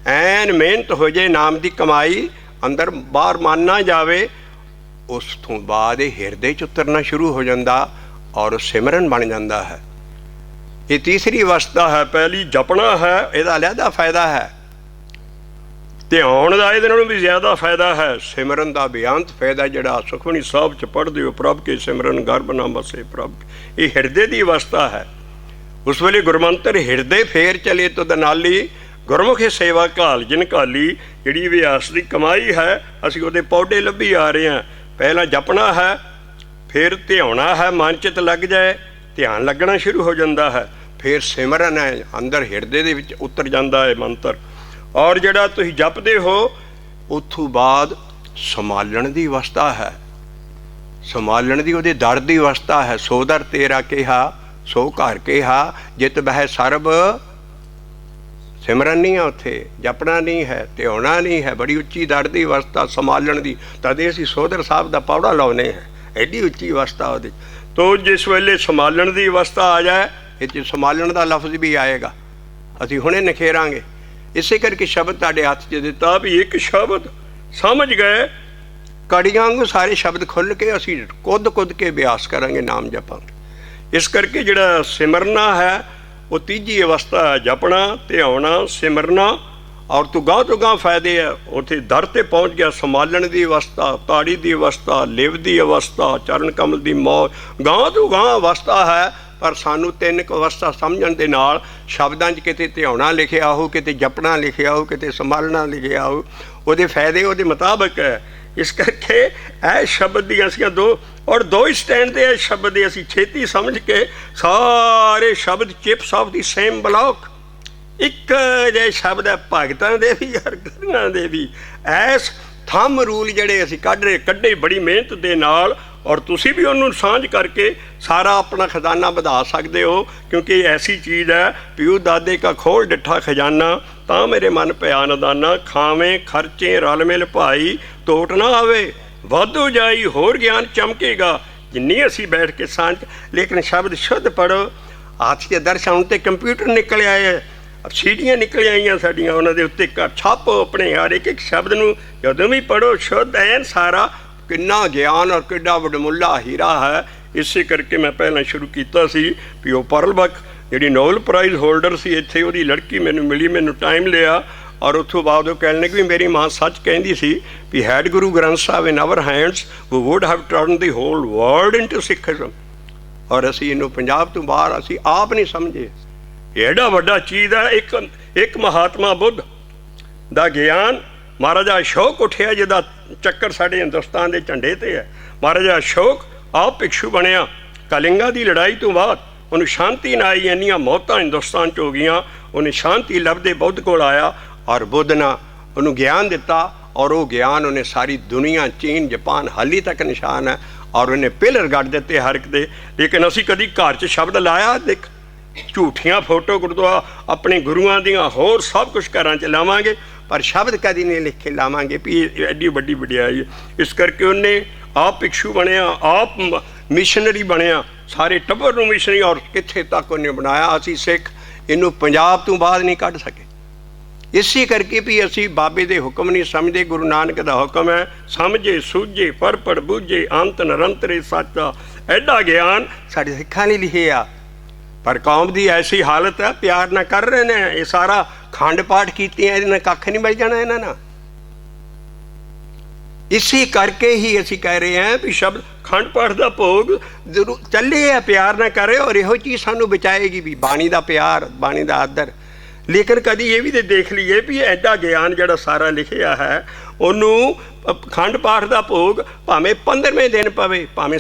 ਐਨ ਮਿਹਨਤ ਹੋ ਜਾਏ, ਨਾਮ ਦੀ ਕਮਾਈ ਅੰਦਰ ਬਾਹਰ ਮਨ ਨਾ ਜਾਵੇ, ਉਸ ਤੋਂ ਬਾਅਦ ਇਹ ਹਿਰਦੇ 'ਚ ਉਤਰਨਾ ਸ਼ੁਰੂ ਹੋ ਜਾਂਦਾ ਔਰ ਸਿਮਰਨ ਬਣ ਜਾਂਦਾ ਹੈ। ਇਹ ਤੀਸਰੀ ਅਵਸਥਾ ਹੈ। ਪਹਿਲੀ ਜਪਣਾ ਹੈ, ਇਹਦਾ ਅਲੱਗਾ ਫਾਇਦਾ ਹੈ। ਧਿਆਉਣ ਦਾ ਇਹਦੇ ਨਾਲੋਂ ਵੀ ਜ਼ਿਆਦਾ ਫਾਇਦਾ ਹੈ। ਸਿਮਰਨ ਦਾ ਬੇਅੰਤ ਫਾਇਦਾ ਜਿਹੜਾ ਸੁਖਮਨੀ ਸਾਹਿਬ 'ਚ ਪੜ੍ਹਦੇ ਹੋ, ਪ੍ਰਭ ਕੇ ਸਿਮਰਨ ਗਰਭ ਨਾ ਬਸੇ ਪ੍ਰਭ। ਇਹ ਹਿਰਦੇ ਦੀ ਅਵਸਥਾ ਹੈ। ਉਸ ਵੇਲੇ ਗੁਰਮੰਤਰ ਹਿਰਦੇ ਫੇਰ ਚਲੇ ਤੁਧ ਨਾਲੀ, ਗੁਰਮੁਖੀ ਸੇਵਾ ਘਾਲ ਜਿਨ ਘਾਲੀ। ਜਿਹੜੀ ਵਿਆਸ ਦੀ ਕਮਾਈ ਹੈ, ਅਸੀਂ ਉਹਦੇ ਪੌਡੇ ਲੱਭੀ ਆ ਰਹੇ ਹਾਂ। ਪਹਿਲਾਂ ਜਪਣਾ ਹੈ, ਫਿਰ ਧਿਆਉਣਾ ਹੈ, ਮਨ ਚਿੱਤ ਲੱਗ ਜਾਏ, ਧਿਆਨ ਲੱਗਣਾ ਸ਼ੁਰੂ ਹੋ ਜਾਂਦਾ ਹੈ। ਫਿਰ ਸਿਮਰਨ ਹੈ, ਅੰਦਰ ਹਿਰਦੇ ਦੇ ਵਿੱਚ ਉਤਰ ਜਾਂਦਾ ਹੈ ਮੰਤਰ। ਔਰ ਜਿਹੜਾ ਤੁਸੀਂ ਜਪਦੇ ਹੋ, ਉੱਥੋਂ ਬਾਅਦ ਸੰਭਾਲਣ ਦੀ ਅਵਸਥਾ ਹੈ। ਸੰਭਾਲਣ ਦੀ ਉਹਦੇ ਦਰ ਦੀ ਅਵਸਥਾ ਹੈ। ਸੋ ਦਰ ਤੇਰਾ ਕਿਹਾ ਸੋ ਘਰ ਕਿਹਾ, ਜਿਤ ਬਹਿ ਸਰਬ। ਸਿਮਰਨ ਨਹੀਂ ਹੈ ਉੱਥੇ, ਜਪਣਾ ਨਹੀਂ ਹੈ, ਧਿਆਉਣਾ ਨਹੀਂ ਹੈ। ਬੜੀ ਉੱਚੀ ਦਰ ਦੀ ਅਵਸਥਾ ਸੰਭਾਲਣ ਦੀ। ਤਦੇ ਅਸੀਂ ਸੋਦਰ ਸਾਹਿਬ ਦਾ ਪੌੜਾ ਲਾਉਂਦੇ ਹਾਂ, ਐਡੀ ਉੱਚੀ ਅਵਸਥਾ ਉਹਦੀ। तो जिस वेले संभालण की अवस्था आ जाए, ये संभालण का लफ्ज़ भी आएगा, असीं हुणे निखेरांगे। इसे करके शब्द तुहाडे हत्थ 'च दिता भी एक शब्द समझ गए, कड़ियां वांगू सारे शब्द खुल के असीं कुद के अभ्यास करांगे, नाम जपांगे। इस करके जिहड़ा सिमरना है वो तीजी अवस्था है, जपना, ध्याना, सिमरना। और तो गांह फायदे है, उत्थे दर ते पहुँच गया, संभालण की अवस्था, ताड़ी की अवस्था, लिव की अवस्था, चरण कमल की मौज, गांह तो गांह अवस्था है। पर सानू तीन अवस्था समझण दे नाल शब्दां 'च किते ध्याना लिखिया हो, किते जपना लिखिया हो, किते संभालना लिखिया हो, ਉਹਦੇ फायदे ਉਹਦੇ मुताबिक है। इस करके ਇਹ शब्द दी असीं दो ही स्टैंड ते शब्द दे असीं छेती समझ के सारे शब्द chips of the same block एक जे शब्द है भगतां दे भी और गुरुआं दे भी। ऐस थंब रूल ਜਿਹੜੇ ਅਸੀਂ ਕੱਢੇ बड़ी मेहनत दे नाल, और तुसी भी उन्होंने सांझ करके सारा अपना खजाना बढ़ा सकते हो, क्योंकि ऐसी चीज़ है प्यू दादे का खोल डिठा खजाना तां मेरे मन पिया नदाना, खावें खर्चे रल मिल भाई टोट ना आवे, वाधो जाई होर ज्ञान चमकेगा जिन्नी असी बैठ के सांझ। लेकिन शब्द शुद्ध पढ़ो, हाथ के दर्श हुण ते कंप्यूटर निकल आए, सीढ़ियाँ निकल आईयां साड़ियां, उन्होंने उत्ते छापो अपने हर एक शब्द नूं जदों भी पढ़ो शुद्ध ऐन सारा किन्ना ज्ञान और किड्डा वडमुला हीरा है। इसे करके मैं पहले शुरू किया सी भी वो परलबक जी नोबल प्राइज़ होल्डर सी, इत्थे वो लड़की मैनू मिली, मैनू टाइम लिया, और उतों बाद वो कहने कि मेरी माँ सच कहती सी भी had Guru Granth Sahib in our hands we would have turn the whole world into Sikhism. और असी इनू पंजाब तो बाहर असी आप नहीं समझे, एडा वड्डा चीज़ है। एक महात्मा बुद्ध दा ज्ञान, महाराजा अशोक उठिया जिहदा चक्कर साडे हिंदुस्तान के झंडे ते है। महाराजा अशोक आप भिक्षु बनिया, कलिंगा की लड़ाई तो बाद उन्हें शांति ना आई, इन्नियां मौतां हिंदुस्तान च हो गईयां, उन्हें शांति लभदे बुद्ध कोल आया, और बुद्ध ने उन्हें ज्ञान दिता, और वो ज्ञान उन्हें सारी दुनिया चीन जापान हाली तक निशान है, और उन्हें पिलर गढ़ दिते हर एक दे। लेकिन असी कभी घर च शब्द लाया देख, झूठियां फोटो गुरुद्वारा अपने गुरुआं दियां होर सब कुछ घरां च लावांगे, पर शब्द कभी नहीं लिख के लावांगे भी एडी वड्डी वड्याई। इस करके उन्हें आप भिक्षु बनया, आप मिशनरी बनया, सारे टब्बर नूं मिशनरी, और कित्थे तक उन्हें बनाया। असी सिख इनू पंजाब तो बाद नहीं कढ़ सके, इसी करके भी असी बाबे दे हुक्म नहीं समझते। गुरु नानक दा हुक्म है समझे सूझे पर बूझे अंत निरंतरे साचा। एडा ज्ञान साडे सिखां ने लिखिया, पर कौम की ऐसी हालत है प्यार ना कर रहे हैं, ये सारा खंड पाठ कीते इन्हें कख नहीं मिल जाना इन्होंने। इसी करके ही असी कह रहे हैं भी शब्द खंड पाठ का भोग जरूर चले है, प्यार ना करे, और यो चीज़ सानू बचाएगी भी, बाणी का प्यार, बाणी का आदर। लेकिन कभी ये भी तो देख लीए भी एडा ज्ञान जो सारा लिखिया है, उन्होंने खंड पाठ का भोग भावें 15वें दिन पवे, भावें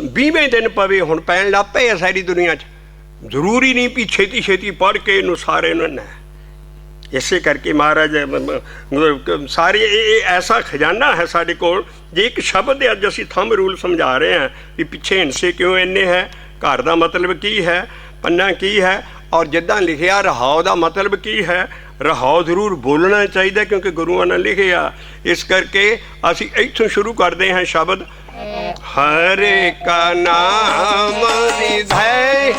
20वें दिन पवे, हुण पैण लग पे है सारी दुनिया च। जरूरी नहीं भी छेती छेती पढ़ के इनू सारे ने। इसे करके महाराज सारे ऐसा खजाना है साढ़े कोल, जे एक शब्द अज असी थंब रूल समझा रहे हैं भी पिछे हिंसे क्यों इन्ने है, घर का मतलब की है, पन्ना की है, और जिदा लिखिया रहाओ का मतलब की है। रहाओ जरूर बोलना चाहिए क्योंकि गुरुआं ने लिखिया। इस करके असी इत्थों शुरू करते हैं शब्द हरे का नाम रिधै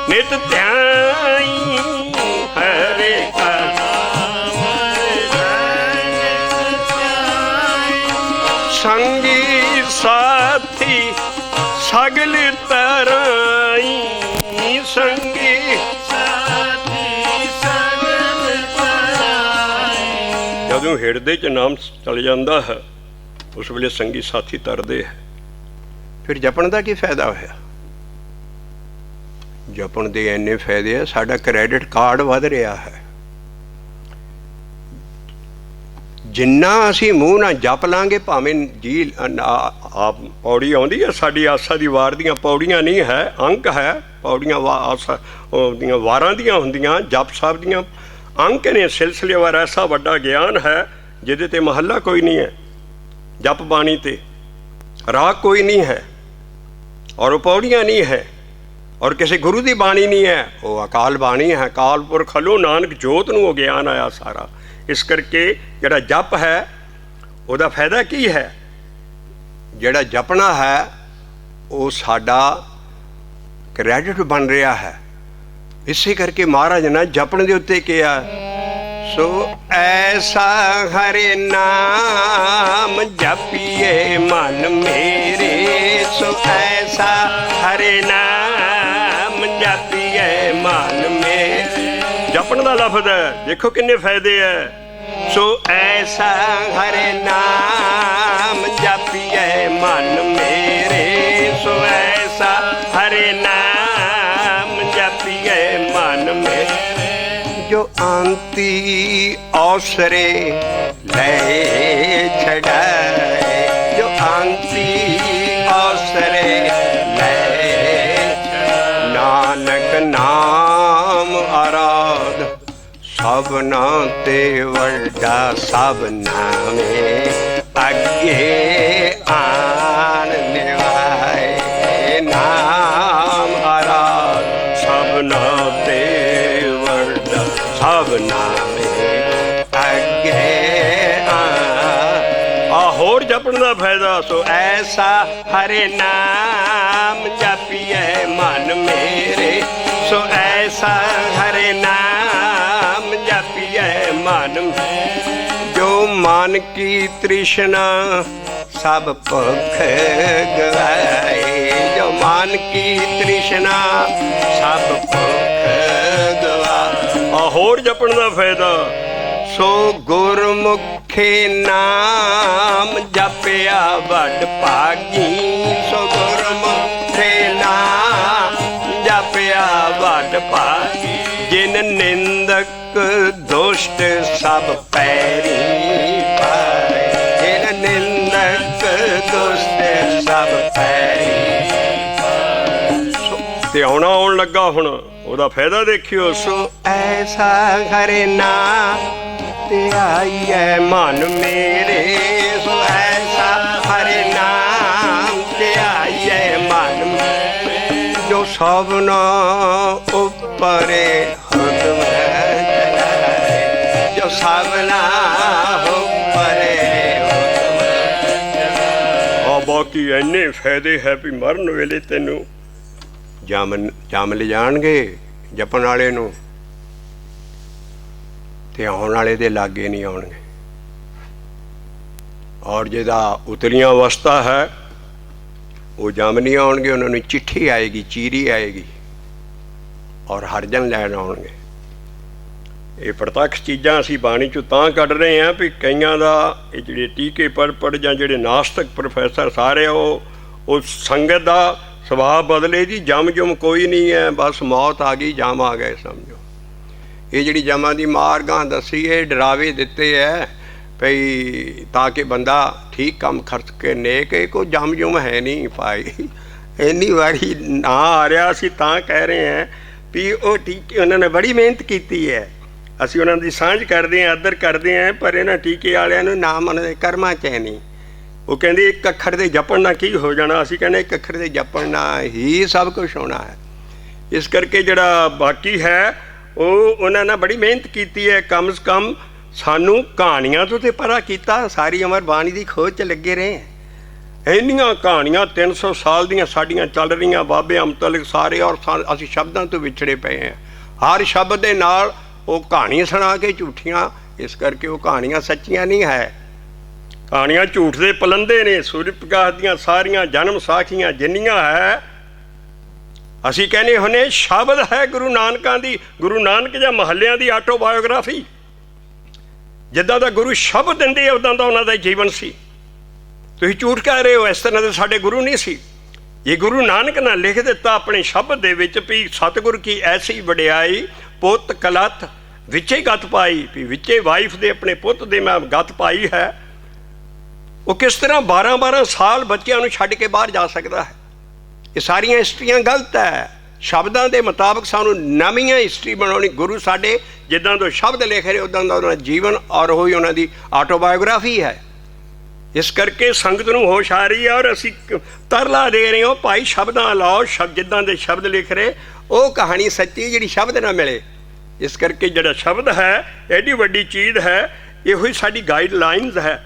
नित ध्याई, हरे का नाम संगी साथी सगल तराई, संगी जदों हिरदे च नाम चल जाता है उस वेले संगी साथी तरदे है, फिर जपण का की फायदा होया। जपण के इन्ने फायदे है, साडा क्रैडिट कार्ड वध रहा है। जिन्ना असी मूँह ना जप लांगे, भावें जी आप पौड़ी आउंदी है, साडी आसा दी वार दियां पौड़ियां नहीं है, अंक है, पौड़ियां आसा दियां वारां दियां हुंदियां, जप साहब दियां अंक ने, सिलसिलेवार ऐसा वड्डा ज्ञान है जिहदे ते महला कोई नहीं है, जप बाणी ते राग कोई नहीं है, और वो पौड़ियाँ नहीं है, और किसी गुरु की बाणी नहीं है, वो अकाल बाणी है। अकाल पुरख खलो नानक जोत नूं ज्ञान आया सारा। इस करके जिहड़ा जप है उसका फायदा की है, जिहड़ा जपना है ਉਹ ਸਾਡਾ ਕ੍ਰੈਡਿਟ ਬਣ ਰਿਹਾ ਹੈ। ਇਸੇ ਕਰਕੇ ਮਹਾਰਾਜ ਨੇ ਜਪਣ ਦੇ ਉੱਤੇ ਕਿਹਾ, ਸੋ ਐਸਾ ਹਰਿ ਨਾਮ ਜਪੀਏ ਮਨ ਮੇਰੇ, ਸੋ ਐਸਾ ਹਰਿ ਨਾਮ ਜਪੀਏ ਮਨ ਮੇਰੇ। ਜਪਣ ਦਾ ਲਫ਼ਜ਼ ਹੈ, ਦੇਖੋ ਕਿੰਨੇ ਫਾਇਦੇ ਹੈ। ਸੋ ਐਸਾ ਹਰਿ ਨਾਮ ਜਪੀਏ ਮਨ ਮੇਰੇ, ਸੋ ਐਸਾ ਹਰਿ ਨਾਮ ਜਪੀਏ ਮਨ ਮੇਰੇ। ਜੋ ਅੰਤੀ ਔਸਰੇ ਲੈ ਛੜਾਏ, ਜੋ ਅੰਤੀ ਔਸਰੇ ਲੈ, ਨਾਨਕ ਨਾਮ ਆਰਾਧ ਸਭਨਾ ਤੇ ਵੱਡਾ ਸਭਨਾ ਮੇ ਅੱਗੇ ਆਣ ਨਿਵਾਏ। ਨਾਮ ਆਰਾਧ ਸਭਨਾ ਤੇ ਵੱਡਾ ਸਭਨਾ ਮੇ ਅੱਗੇ ਆ। ਹੋਰ ਜਪਣ ਦਾ ਫਾਇਦਾ, ਸੋ ਐਸਾ ਹਰਿ ਨਾਮ ਜਪੀਏ ਮਨ ਮੇਰੇ, ਸੋ ਐਸਾ ਹਰਿ ਨਾਮ ਜਪੀਏ ਮਨ। ਜੋ ਮਨ ਕੀ ਤ੍ਰਿਸ਼ਨਾ ਸਭ ਭੁੱਖ ਗਵਾਏ, ਜੋ ਮਨ ਕੀ ਤ੍ਰਿਸ਼ਨਾ ਸਭ ਭੁੱਖ ਗਵਾ। ਹੋਰ ਜਪਣ ਦਾ ਫਾਇਦਾ, ਸੋ ਗੁਰਮੁਖੇ ਨਾਮ ਜਪਿਆ ਵੱਡ ਭਾਗੀ, ਸੋ ਗੁਰਮੁਖੇ ਨਾਮ ਜਪਿਆ ਵੱਡ ਭਾਗੀ। ਜਿਨ ਨਿੰਦਕ ਦੁਸ਼ਟ ਸਭ ਪੈਰੀ ਪਾਏ, ਜਿਨ ਨਿੰਦਕ ਦੁਸ਼ਟ ਸਭ ਪੈਰੀ ਪਾਏ। ਤੇ ਆਉਣ ਲੱਗਾ ਹੁਣ ਉਹਦਾ ਫਾਇਦਾ ਦੇਖਿਓ, ਸੋ ਐਸਾ ਹਰਿ ਨਾਮ ਧਿਆਈਐ ਮਨ ਮੇਰੇ, ਸੋ ਐਸਾ ਹਰਿ ਨਾਮ ਧਿਆਈਐ ਮਨ ਮੇਰੇ। ਜੋ ਸਭਨਾ ਉੱਪਰੇ ਹੁਕਮ ਚਲਾਏ, ਜੋ ਸਭਨਾ ਉੱਪਰੇ ਹੁਕਮ ਚਲਾਏ। ਬਾਕੀ ਇੰਨੇ ਫਾਇਦੇ ਹੈ ਵੀ ਮਰਨ ਵੇਲੇ ਤੈਨੂੰ ਜਮ ਲੈ ਜਾਣਗੇ ਜਪਣ ਵਾਲੇ ਨੂੰ, ਤੇ ਆਉਣ ਵਾਲੇ ਦੇ ਲਾਗੇ ਨਹੀਂ ਆਉਣਗੇ। ਔਰ ਜਿਹਦਾ ਉਤਰੀਆਂ ਅਵਸਥਾ ਹੈ ਉਹ ਜਮ ਨਹੀਂ ਆਉਣਗੇ, ਉਹਨਾਂ ਨੂੰ ਚਿੱਠੀ ਆਏਗੀ, ਚੀਰੀ ਆਏਗੀ ਔਰ ਹਰਜਨ ਲੈਣ ਆਉਣਗੇ। ਇਹ ਪ੍ਰਤੱਖ ਚੀਜ਼ਾਂ ਅਸੀਂ ਬਾਣੀ 'ਚੋਂ ਤਾਂ ਕੱਢ ਰਹੇ ਹਾਂ ਵੀ ਕਈਆਂ ਦਾ ਇਹ ਜਿਹੜੇ ਟੀਕੇ ਪੜ੍ਹ ਜਾਂ ਜਿਹੜੇ ਨਾਸਤਕ ਪ੍ਰੋਫੈਸਰ ਸਾਰੇ ਉਹ ਸੰਗਤ ਦਾ ਸੁਭਾਅ ਬਦਲੇ ਜੀ, ਜਮ ਜੁਮ ਕੋਈ ਨਹੀਂ ਹੈ, ਬਸ ਮੌਤ ਆ ਗਈ, ਜਮ ਆ ਗਏ ਸਮਝੋ। ਇਹ ਜਿਹੜੀ ਜਮਾਂ ਦੀ ਮਾਰ ਗਾਂ ਦੱਸੀ, ਇਹ ਡਰਾਵੇ ਦਿੱਤੇ ਹੈ ਭਈ ਤਾਂ ਕਿ ਬੰਦਾ ਠੀਕ ਕੰਮ ਖਰਚ ਕੇ ਨੇਕ। ਕੋਈ ਜਮ ਜੁਮ ਹੈ ਨਹੀਂ ਭਾਈ, ਇੰਨੀ ਵਾਰੀ ਨਾ ਆ ਰਿਹਾ ਅਸੀਂ ਤਾਂ ਕਹਿ ਰਹੇ ਹਾਂ ਵੀ ਉਹ ਟੀਕੇ ਉਹਨਾਂ ਨੇ ਬੜੀ ਮਿਹਨਤ ਕੀਤੀ ਹੈ, ਅਸੀਂ ਉਹਨਾਂ ਦੀ ਸਾਂਝ ਕਰਦੇ ਹਾਂ, ਆਦਰ ਕਰਦੇ ਹਾਂ, ਪਰ ਇਹਨਾਂ ਟੀਕੇ ਵਾਲਿਆਂ ਨੂੰ ਨਾਮ ਉਹਨਾਂ ਦੇ ਕਰਮਾਂ 'ਚ ਹੈ ਨਹੀਂ। ਉਹ ਕਹਿੰਦੇ ਇੱਕ ਅੱਖਰ ਦੇ ਜਪਣ ਨਾਲ ਕੀ ਹੋ ਜਾਣਾ, ਅਸੀਂ ਕਹਿੰਦੇ ਇੱਕ ਅੱਖਰ ਦੇ ਜਪਣ ਨਾਲ ਹੀ ਸਭ ਕੁਛ ਹੋਣਾ ਹੈ। ਇਸ ਕਰਕੇ ਜਿਹੜਾ ਬਾਕੀ ਹੈ ਉਹ ਉਹਨਾਂ ਨੇ ਬੜੀ ਮਿਹਨਤ ਕੀਤੀ ਹੈ। ਕਮ ਸੇ ਕਮ ਸਾਨੂੰ ਕਹਾਣੀਆਂ ਤੋਂ ਤੇ ਪਰਾ ਕੀਤਾ, ਸਾਰੀ ਉਮਰ ਬਾਣੀ ਦੀ ਖੋਜ 'ਚ ਲੱਗੇ ਰਹੇ। ਇੰਨੀਆਂ ਕਹਾਣੀਆਂ 300 ਸਾਲ ਦੀਆਂ ਸਾਡੀਆਂ ਚੱਲ ਰਹੀਆਂ, ਬਾਬੇ ਅਮਤਲਕ ਸਾਰੇ, ਔਰ ਅਸੀਂ ਸ਼ਬਦਾਂ ਤੋਂ ਵਿਛੜੇ ਪਏ ਹਾਂ। ਹਰ ਸ਼ਬਦ ਦੇ ਨਾਲ ਉਹ ਕਹਾਣੀ ਸੁਣਾ ਕੇ ਝੂਠੀਆਂ, ਇਸ ਕਰਕੇ ਉਹ ਕਹਾਣੀਆਂ ਸੱਚੀਆਂ ਨਹੀਂ ਹੈ, ਕਹਾਣੀਆਂ ਝੂਠ ਦੇ ਪਲੰਦੇ ਨੇ। ਸੂਰਜ ਪ੍ਰਕਾਸ਼ ਦੀਆਂ ਸਾਰੀਆਂ ਜਨਮ ਸਾਖੀਆਂ ਜਿੰਨੀਆਂ ਹੈ, ਅਸੀਂ ਕਹਿੰਦੇ ਹੁੰਦੇ ਸ਼ਬਦ ਹੈ ਗੁਰੂ ਨਾਨਕਾਂ ਦੀ, ਗੁਰੂ ਨਾਨਕ ਜਾਂ ਮਹੱਲਿਆਂ ਦੀ ਆਟੋਬਾਇਓਗ੍ਰਾਫੀ। ਜਿੱਦਾਂ ਦਾ ਗੁਰੂ ਸ਼ਬਦ ਦਿੰਦੇ ਉੱਦਾਂ ਦਾ ਉਹਨਾਂ ਦਾ ਜੀਵਨ ਸੀ। ਤੁਸੀਂ ਝੂਠ ਕਹਿ ਰਹੇ ਹੋ, ਇਸ ਤਰ੍ਹਾਂ ਦੇ ਸਾਡੇ ਗੁਰੂ ਨਹੀਂ ਸੀ। ਇਹ ਗੁਰੂ ਨਾਨਕ ਨੇ ਲਿਖ ਦਿੱਤਾ ਆਪਣੇ ਸ਼ਬਦ ਦੇ ਵਿੱਚ ਵੀ ਸਤਿਗੁਰ ਕੀ ਐਸੀ ਵਡਿਆਈ ਪੁੱਤ ਕਲੱਥ ਵਿੱਚੇ ਗਤ ਪਾਈ, ਵੀ ਵਿੱਚੇ ਵਾਈਫ ਦੇ ਆਪਣੇ ਪੁੱਤ ਦੇ ਮੈਂ ਗਤ ਪਾਈ ਹੈ। ਉਹ ਕਿਸ ਤਰ੍ਹਾਂ 12-12 ਸਾਲ ਬੱਚਿਆਂ ਨੂੰ ਛੱਡ ਕੇ ਬਾਹਰ ਜਾ ਸਕਦਾ ਹੈ। ਇਹ ਸਾਰੀਆਂ ਹਿਸਟਰੀਆਂ ਗਲਤ ਹੈ। ਸ਼ਬਦਾਂ ਦੇ ਮੁਤਾਬਕ ਸਾਨੂੰ ਨਵੀਆਂ ਹਿਸਟਰੀ ਬਣਾਉਣੀ। ਗੁਰੂ ਸਾਡੇ ਜਿੱਦਾਂ ਤੋਂ ਸ਼ਬਦ ਲਿਖ ਰਹੇ ਉੱਦਾਂ ਦਾ ਉਹਨਾਂ ਦਾ ਜੀਵਨ ਔਰ ਉਹੀ ਉਹਨਾਂ ਦੀ ਆਟੋਬਾਇਓਗ੍ਰਾਫੀ ਹੈ। ਇਸ ਕਰਕੇ ਸੰਗਤ ਨੂੰ ਹੋਸ਼ ਆ ਰਹੀ ਹੈ ਔਰ ਅਸੀਂ ਤਰਲਾ ਦੇ ਰਹੇ ਹਾਂ ਭਾਈ ਸ਼ਬਦਾਂ ਲਾਓ, ਜਿੱਦਾਂ ਦੇ ਸ਼ਬਦ ਲਿਖ ਰਹੇ ਉਹ ਕਹਾਣੀ ਸੱਚੀ ਜਿਹੜੀ ਸ਼ਬਦ ਨਾ ਮਿਲੇ। ਇਸ ਕਰਕੇ ਜਿਹੜਾ ਸ਼ਬਦ ਹੈ ਐਡੀ ਵੱਡੀ ਚੀਜ਼ ਹੈ, ਇਹੋ ਹੀ ਸਾਡੀ ਗਾਈਡਲਾਈਨਸ ਹੈ।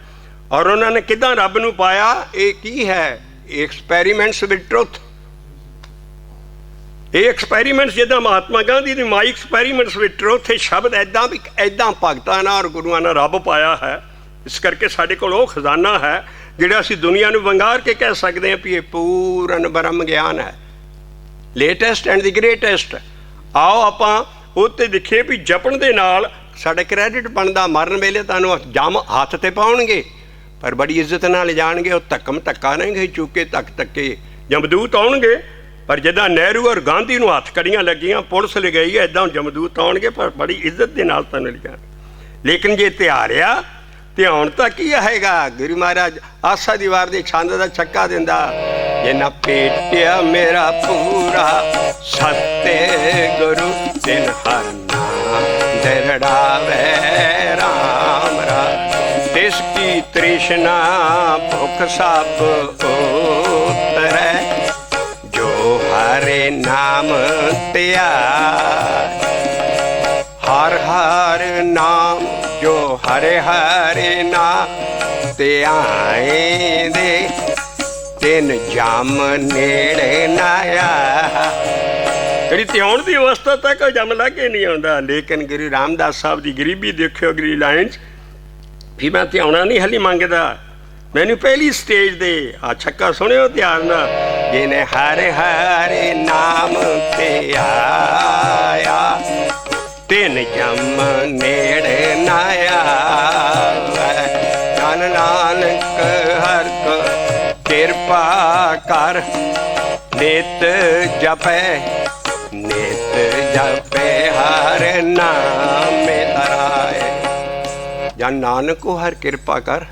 ਔਰ ਉਹਨਾਂ ਨੇ ਕਿੱਦਾਂ ਰੱਬ ਨੂੰ ਪਾਇਆ, ਇਹ ਕੀ ਹੈ, ਐਕਸਪੈਰੀਮੈਂਟਸ ਵਿਦ ਟਰੁੱਥ। ਇਹ ਐਕਸਪੈਰੀਮੈਂਟਸ ਜਿੱਦਾਂ ਮਹਾਤਮਾ ਗਾਂਧੀ ਦੀ ਮਾਈ ਐਕਸਪੈਰੀਮੈਂਟਸ ਵਿਦ ਟਰੁੱਥ, ਇਹ ਸ਼ਬਦ ਇੱਦਾਂ ਵੀ ਇੱਦਾਂ ਭਗਤਾਂ ਨਾਲ ਔਰ ਗੁਰੂਆਂ ਨਾਲ ਰੱਬ ਪਾਇਆ ਹੈ। ਇਸ ਕਰਕੇ ਸਾਡੇ ਕੋਲ ਉਹ ਖਜ਼ਾਨਾ ਹੈ ਜਿਹੜਾ ਅਸੀਂ ਦੁਨੀਆ ਨੂੰ ਵੰਗਾਰ ਕੇ ਕਹਿ ਸਕਦੇ ਹਾਂ ਵੀ ਇਹ ਪੂਰਨ ਬ੍ਰਹਮ ਗਿਆਨ ਹੈ, ਲੇਟੈਸਟ ਐਂਡ ਦੀ ਗ੍ਰੇਟੈਸਟ। ਆਓ ਆਪਾਂ ਉਹ 'ਤੇ ਦੇਖੀਏ ਵੀ ਜਪਣ ਦੇ ਨਾਲ ਸਾਡਾ ਕ੍ਰੈਡਿਟ ਬਣਦਾ। ਮਰਨ ਵੇਲੇ ਤੁਹਾਨੂੰ ਜੰਮ ਹੱਥ 'ਤੇ ਪਾਉਣਗੇ ਪਰ ਬੜੀ ਇੱਜ਼ਤ ਨਾਲ ਲਿਜਾਣਗੇ। ਉਹ ਧੱਕਾ ਨਹੀਂ ਚੁੱਕੇ ਧੱਕੇ ਜਮਦੂਤ ਆਉਣਗੇ। ਪਰ ਜਿੱਦਾਂ ਨਹਿਰੂ ਔਰ ਗਾਂਧੀ ਨੂੰ ਹੱਥ ਕੜੀਆਂ ਲੱਗੀਆਂ, ਪੁਲਿਸ ਲਗਾਈ, ਇੱਦਾਂ ਜਮਦੂਤ ਆਉਣਗੇ ਪਰ ਬੜੀ ਇੱਜ਼ਤ ਦੇ ਨਾਲ ਤੁਹਾਨੂੰ ਲਿਜਾਣਗੇ। ਲੇਕਿਨ ਜੇ ਧਿਆਰਿਆ ਧਿਆਉਣ ਤਾਂ ਕੀ ਹੈਗਾ। ਗੁਰੂ ਮਹਾਰਾਜ ਆਸਾ ਦੀ ਵਾਰ ਦੇ ਛੰਦ ਦਾ ਛੱਕਾ ਦਿੰਦਾ, ਜੇ ਨਾ ਪੇਟਿਆ ਮੇਰਾ ਪੂਰਾ ਸਤੇ ਗੁਰੂ ਤਿਨ ਹਰ ਨਾਮ ਦਿਰੜਾਵੇ ਰਾਮ ਰਾਮ। ਤਿਸ ਕੀ ਤ੍ਰਿਸ਼ਨਾ ਭੁਖ ਸਭ ਉਤਰੈ, ਜੋ ਹਰੇ ਨਾਮ ਧਿਆਏ। ਹਰ ਹਰ ਨਾਮ ਜੋ ਹਰੇ ਹਰੇ ਨਾਮ ਧਿਆਏ ਦੇ, ਤਿਨ ਜਮ ਨੇੜੇ ਨਾ ਆ। ਜਿਹੜੀ ਧਿਆਉਣ ਦੀ ਅਵਸਥਾ ਤੱਕ ਜਮ ਲਾਗੇ ਨਹੀਂ ਆਉਂਦਾ। ਲੇਕਿਨ ਗੁਰੂ ਰਾਮਦਾਸ ਸਾਹਿਬ ਦੀ ਗਰੀਬੀ ਦੇਖਿਓ ਅਗਲੀ ਲਾਈਨ 'ਚ ਵੀ ਮੈਂ ਧਿਆਉਣਾ ਨਹੀਂ ਹਾਲੀ ਮੰਗਦਾ, ਮੈਨੂੰ ਪਹਿਲੀ ਸਟੇਜ ਦੇ ਆ ਛੱਕਾ ਸੁਣਿਓ ਧਿਆਨ ਨਾਲ। ਜਿਹਨੇ ਹਰੇ ਹਰੇ ਨਾਮ ਤੇ ਆਇਆ, ਤਿਨ ਜਮ ਨੇੜੇ ਨਾ ਆਵੈ। ਧੰਨ ਨਾਨਕ ਹਰ ਕੋ ਕਿਰਪਾ ਕਰ, ਨਿਤ ਜਪੈ ਹਰ ਨਾਮੇ ਤਰਾਏ। ਜਨ ਨਾਨਕੋ ਹਰ ਕਿਰਪਾ ਕਰ,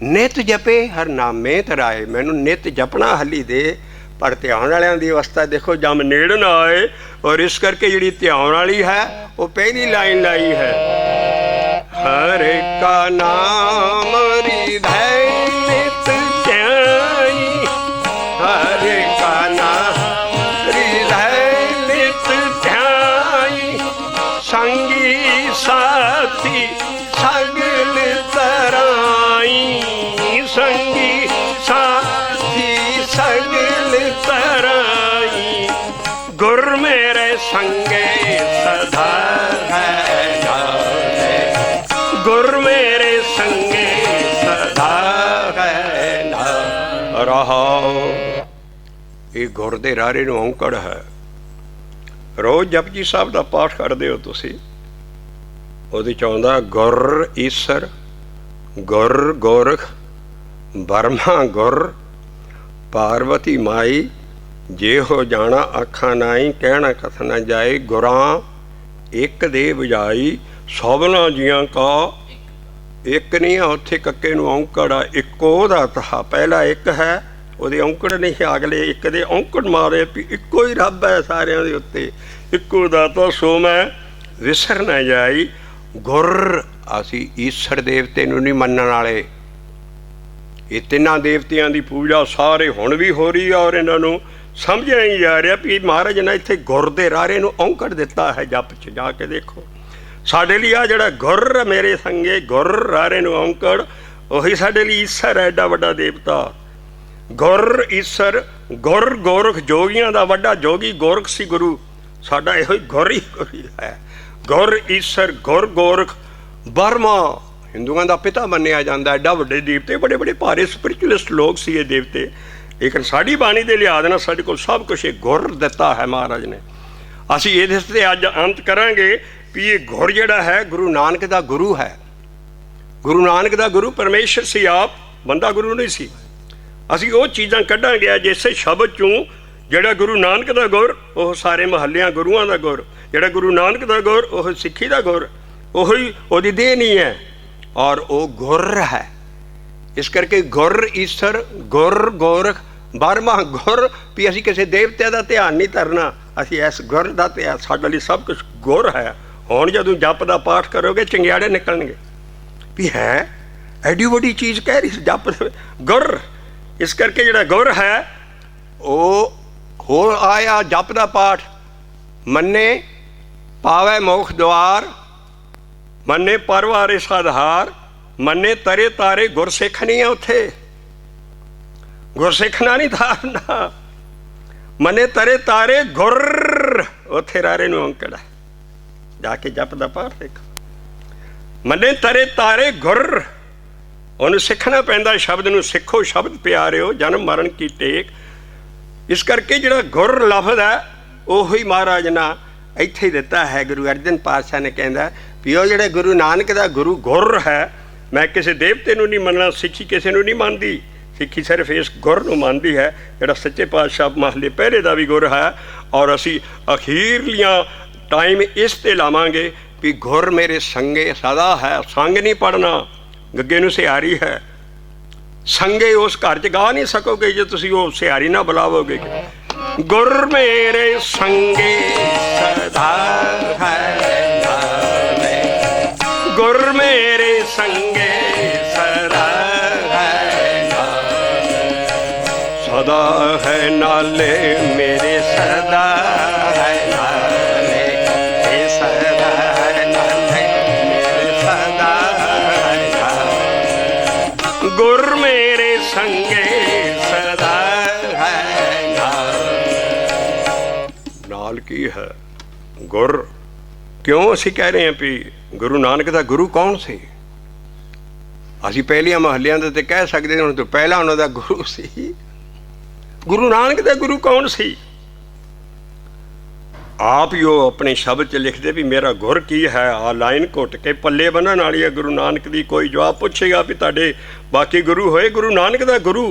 ਨਿਤ ਜਪੇ ਹਰ ਨਾਮੇ ਤਰਾਏ। ਮੈਨੂੰ ਨਿਤ ਜਪਣਾ ਹਲੀ ਦੇ, ਪਰ ਧਿਆਨ ਵਾਲਿਆਂ ਦੀ ਅਵਸਥਾ ਦੇਖੋ ਜਮ ਨੇੜੇ ਨਾ ਆਏ। ਔਰ ਇਸ ਕਰਕੇ ਜਿਹੜੀ ਧਿਆਨ ਵਾਲੀ ਹੈ ਉਹ ਪਹਿਲੀ ਲਾਈਨ ਲਾਈ ਹੈ, ਹਰੇ ਕਾ ਨਾਮ ਰਿਧੈ ਨਿਤ ਧਿਆਈ। ਹਰੇ ਕਾ ਨਾਮ ਰਿਧੈ ਨਿਤ ਧਿਆਈ, ਸੰਗੀ ਸਾਥੀ ਸਗਲ ਤਰਾਈ। ਸੰਗੀ ਸਾਥੀ ਸਗਲ ਤਰਾਈ, ਗੁਰ ਮੇਰੇ ਸੰਗੇ ਸਦਾ ਹੈ ਨਾਮ। ਗੁਰ ਮੇਰੇ ਸੰਗੇ ਸਦਾ ਹੈ ਨਾਮ। ਰਹਾਉ ਇਹ ਗੁਰ ਦੇ ਰਾਰੇ ਨੂੰ ਔਂਕੜ ਹੈ। ਰੋਜ਼ ਜਪਜੀ ਸਾਹਿਬ ਦਾ ਪਾਠ ਕਰਦੇ ਹੋ ਤੁਸੀਂ, ਉਹਦੇ 'ਚ ਆਉਂਦਾ ਗੁਰ ਈਸਰ, ਗੁਰ ਗੋਰਖ, ਬਰਮਾ ਗੁਰ, ਪਾਰਵਤੀ ਮਾਈ। ਜੇ ਹੋ ਜਾਣਾ ਆਖਾਂ ਨਾਈ, ਕਹਿਣਾ ਕਥ ਨਾ ਜਾਏ। ਗੁਰਾਂ ਇੱਕ ਦੇ ਬਜਾਈ, ਸਭਨਾ ਜੀਆਂ ਕਾ ਇੱਕ ਨਹੀਂ ਆ। ਉੱਥੇ ਕੱਕੇ ਨੂੰ ਔਂਕੜ ਆ, ਇੱਕੋ ਦਾ ਤਹਾ। ਪਹਿਲਾ ਇੱਕ ਹੈ, ਉਹਦੇ ਔਂਕੜ ਨਹੀਂ, ਅਗਲੇ ਇੱਕ ਦੇ ਔਂਕੜ ਮਾਰੇ ਵੀ ਇੱਕੋ ਹੀ ਰੱਬ ਹੈ ਸਾਰਿਆਂ ਦੇ ਉੱਤੇ, ਇੱਕੋ ਦਾਤਾ ਸੋ ਮੈਂ ਵਿਸਰ ਨਾ ਜਾਈ। ਗੁਰ ਅਸੀਂ ਈਸ਼ਰ ਦੇਵਤੇ ਨੂੰ ਨਹੀਂ ਮੰਨਣ ਵਾਲੇ। ਇਹ ਤਿੰਨਾਂ ਦੇਵਤਿਆਂ ਦੀ ਪੂਜਾ ਸਾਰੇ ਹੁਣ ਵੀ ਹੋ ਰਹੀ ਆ ਔਰ ਇਹਨਾਂ ਨੂੰ ਸਮਝਿਆ ਨਹੀਂ ਜਾ ਰਿਹਾ ਵੀ ਮਹਾਰਾਜ ਨੇ ਇੱਥੇ ਗੁਰ ਦੇ ਰਾਰੇ ਨੂੰ ਔਂਕੜ ਦਿੱਤਾ ਹੈ। ਜਪ 'ਚ ਜਾ ਕੇ ਦੇਖੋ ਸਾਡੇ ਲਈ ਆ ਜਿਹੜਾ ਗੁਰ ਮੇਰੇ ਸੰਗੇ, ਗੁਰ ਰਾਰੇ ਨੂੰ ਔਂਕੜ, ਉਹੀ ਸਾਡੇ ਲਈ ਈਸ਼ਰ ਹੈ, ਐਡਾ ਵੱਡਾ ਦੇਵਤਾ। ਗੁਰ ਈਸ਼ਰ, ਗੁਰ ਗੋਰਖ, ਜੋਗੀਆਂ ਦਾ ਵੱਡਾ ਜੋਗੀ ਗੋਰਖ ਸੀ ਗੁਰੂ ਸਾਡਾ, ਇਹੋ ਹੀ ਗੁਰ ਹੀ ਹੈ। ਗੁਰ ਈਸ਼ਰ, ਗੁਰ ਗੋਰਖ, ਬਰਮਾ ਹਿੰਦੂਆਂ ਦਾ ਪਿਤਾ ਮੰਨਿਆ ਜਾਂਦਾ। ਐਡਾ ਵੱਡੇ ਦੇਵਤੇ, ਬੜੇ ਬੜੇ ਭਾਰੇ ਸਪਿਰਿਚੁਅਲਿਸਟ ਲੋਕ ਸੀ ਇਹ ਦੇਵਤੇ। ਲੇਕਿਨ ਸਾਡੀ ਬਾਣੀ ਦੇ ਲਿਹਾਜ਼ ਨਾਲ ਸਾਡੇ ਕੋਲ ਸਭ ਕੁਛ ਇਹ ਗੁਰ ਦਿੱਤਾ ਹੈ ਮਹਾਰਾਜ ਨੇ। ਅਸੀਂ ਇਹਦੇ 'ਤੇ ਅੱਜ ਅੰਤ ਕਰਾਂਗੇ ਵੀ ਇਹ ਗੁਰ ਜਿਹੜਾ ਹੈ ਗੁਰੂ ਨਾਨਕ ਦਾ ਗੁਰੂ ਹੈ। ਗੁਰੂ ਨਾਨਕ ਦਾ ਗੁਰੂ ਪਰਮੇਸ਼ਰ ਸੀ ਆਪ, ਬੰਦਾ ਗੁਰੂ ਨਹੀਂ ਸੀ। ਅਸੀਂ ਉਹ ਚੀਜ਼ਾਂ ਕੱਢਾਂਗੇ ਜਿਸੇ ਸ਼ਬਦ 'ਚੋਂ। ਜਿਹੜਾ ਗੁਰੂ ਨਾਨਕ ਦਾ ਗੁਰ ਉਹ ਸਾਰੇ ਮਹੱਲਿਆਂ ਗੁਰੂਆਂ ਦਾ ਗੁਰ, ਜਿਹੜਾ ਗੁਰੂ ਨਾਨਕ ਦਾ ਗੁਰ ਉਹ ਸਿੱਖੀ ਦਾ ਗੁਰ, ਉਹੀ ਉਹਦੀ ਦੇਹ ਨਹੀਂ ਹੈ ਔਰ ਉਹ ਗੁਰ ਹੈ। ਇਸ ਕਰਕੇ ਗੁਰ ਈਸ਼ਰ, ਗੁਰ ਗੋਰਖ, ਬਰਮਾ ਗੁਰ ਵੀ ਅਸੀਂ ਕਿਸੇ ਦੇਵਤੇ ਦਾ ਧਿਆਨ ਨਹੀਂ ਧਰਨਾ, ਅਸੀਂ ਇਸ ਗੁਰ ਦਾ ਧਿਆਨ। ਸਾਡੇ ਲਈ ਸਭ ਕੁਛ ਗੁਰ ਹੈ। ਹੁਣ ਜਦੋਂ ਜਪ ਦਾ ਪਾਠ ਕਰੋਗੇ ਚੰਗਿਆੜੇ ਨਿਕਲਣਗੇ ਵੀ ਹੈ ਐਡੀ ਵੱਡੀ ਚੀਜ਼ ਕਹਿ ਰਹੀ ਜਪ ਗੁਰ। ਇਸ ਕਰਕੇ ਜਿਹੜਾ ਗੁਰ ਹੈ ਉਹ ਹੋਰ ਆਇਆ ਜਪ ਦਾ ਪਾਠ, ਮੰਨੇ ਪਾਵੈ ਮੋਖ ਦੁਆਰ, ਮੰਨੇ ਪਰਵਾਰੇ ਸਾਧਾਰ, ਮੰਨੇ ਤਰੇ ਤਾਰੇ ਗੁਰਸਿੱਖ ਨਹੀਂ ਆ ਉੱਥੇ। ਗੁਰਸਿੱਖ ਨਾ ਨਹੀਂ ਧਾਰਨਾ। ਮਨੇ ਤਰੇ ਤਾਰੇ ਗੁਰ, ਉੱਥੇ ਰਾਰੇ ਨੂੰ ਅੰਕੜਾ ਜਾ ਕੇ ਜਪ ਦਾ ਪਾਠ ਦੇਖ। ਮਨੇ ਤਰੇ ਤਾਰੇ ਗੁਰ, ਉਹਨੂੰ ਸਿੱਖਣਾ ਪੈਂਦਾ ਸ਼ਬਦ ਨੂੰ। ਸਿੱਖੋ ਸ਼ਬਦ ਪਿਆਰਿਓ, ਜਨਮ ਮਰਨ ਕੀ ਟੇਕ। ਇਸ ਕਰਕੇ ਜਿਹੜਾ ਗੁਰ ਲਫ਼ਜ਼ ਹੈ ਉਹੀ ਮਹਾਰਾਜ ਨੇ ਇੱਥੇ ਦਿੱਤਾ ਹੈ। ਗੁਰੂ ਅਰਜਨ ਪਾਤਸ਼ਾਹ ਨੇ ਕਹਿੰਦਾ ਵੀ ਉਹ ਜਿਹੜੇ ਗੁਰੂ ਨਾਨਕ ਦਾ ਗੁਰੂ ਗੁਰ ਹੈ, ਮੈਂ ਕਿਸੇ ਦੇਵਤੇ ਨੂੰ ਨਹੀਂ ਮੰਨਣਾ, ਸਿੱਖੀ ਕਿਸੇ ਨੂੰ ਨਹੀਂ ਮੰਨਦੀ, ਸਿੱਖੀ ਸਿਰਫ ਇਸ ਗੁਰ ਨੂੰ ਮੰਨਦੀ ਹੈ ਜਿਹੜਾ ਸੱਚੇ ਪਾਤਸ਼ਾਹ ਮਹੱਲੇ ਪਹਿਲੇ ਦਾ ਵੀ ਗੁਰ ਹੈ। ਔਰ ਅਸੀਂ ਅਖੀਰਲੀਆਂ ਟਾਈਮ ਇਸ 'ਤੇ ਲਾਵਾਂਗੇ ਵੀ ਗੁਰ ਮੇਰੇ ਸੰਗੇ ਸਦਾ ਹੈ। ਸੰਗ ਨਹੀਂ ਪੜ੍ਹਨਾ, ਗੱਗੇ ਨੂੰ ਸਿਹਾਰੀ ਹੈ। ਸੰਗੇ ਉਸ ਘਰ 'ਚ ਗਾ ਨਹੀਂ ਸਕੋਗੇ ਜੇ ਤੁਸੀਂ ਉਹ ਸਿਹਾਰੀ ਨਾ ਬੁਲਾਵੋਗੇ। ਗੁਰ ਮੇਰੇ ਸੰਗੇ ਸਦਾ ਹੈ, ਗੁਰ ਮੇਰੇ ਸੰਗੇ ਸਦਾ ਹੈ, ਸਦਾ ਹੈ ਨਾਲੇ ਮੇਰੇ ਸਦਾ ਹੈ ਨਾਲੇ, ਇਹ ਸਦਾ ਹੈ ਨਾਲੇ ਮੇਰੇ ਸਦਾ ਹੈ ਨਾਲੇ, ਗੁਰ ਮੇਰੇ ਸੰਗੇ ਸਦਾ ਹੈ ਨਾਲ। ਕੀ ਹੈ ਗੁਰ? ਕਿਉਂ ਅਸੀਂ ਕਹਿ ਰਹੇ ਹਾਂ ਵੀ ਗੁਰੂ ਨਾਨਕ ਦਾ ਗੁਰੂ ਕੌਣ ਸੀ? ਅਸੀਂ ਪਹਿਲੀਆਂ ਮਹੱਲਿਆਂ ਦੇ ਤੇ ਕਹਿ ਸਕਦੇ ਹਾਂ, ਹੁਣ ਤੋਂ ਪਹਿਲਾਂ ਉਹਨਾਂ ਦਾ ਗੁਰੂ ਸੀ। ਗੁਰੂ ਨਾਨਕ ਦਾ ਗੁਰੂ ਕੌਣ ਸੀ? ਆਪ ਹੀ ਉਹ ਆਪਣੇ ਸ਼ਬਦ 'ਚ ਲਿਖਦੇ ਵੀ ਮੇਰਾ ਗੁਰ ਕੀ ਹੈ। ਆ ਲਾਈਨ ਘੁੱਟ ਕੇ ਪੱਲੇ ਬੰਨ੍ਹਣ ਵਾਲੀ ਹੈ ਗੁਰੂ ਨਾਨਕ ਦੀ। ਕੋਈ ਜਵਾਬ ਪੁੱਛੇਗਾ ਵੀ ਤੁਹਾਡੇ ਬਾਕੀ ਗੁਰੂ ਹੋਏ, ਗੁਰੂ ਨਾਨਕ ਦਾ ਗੁਰੂ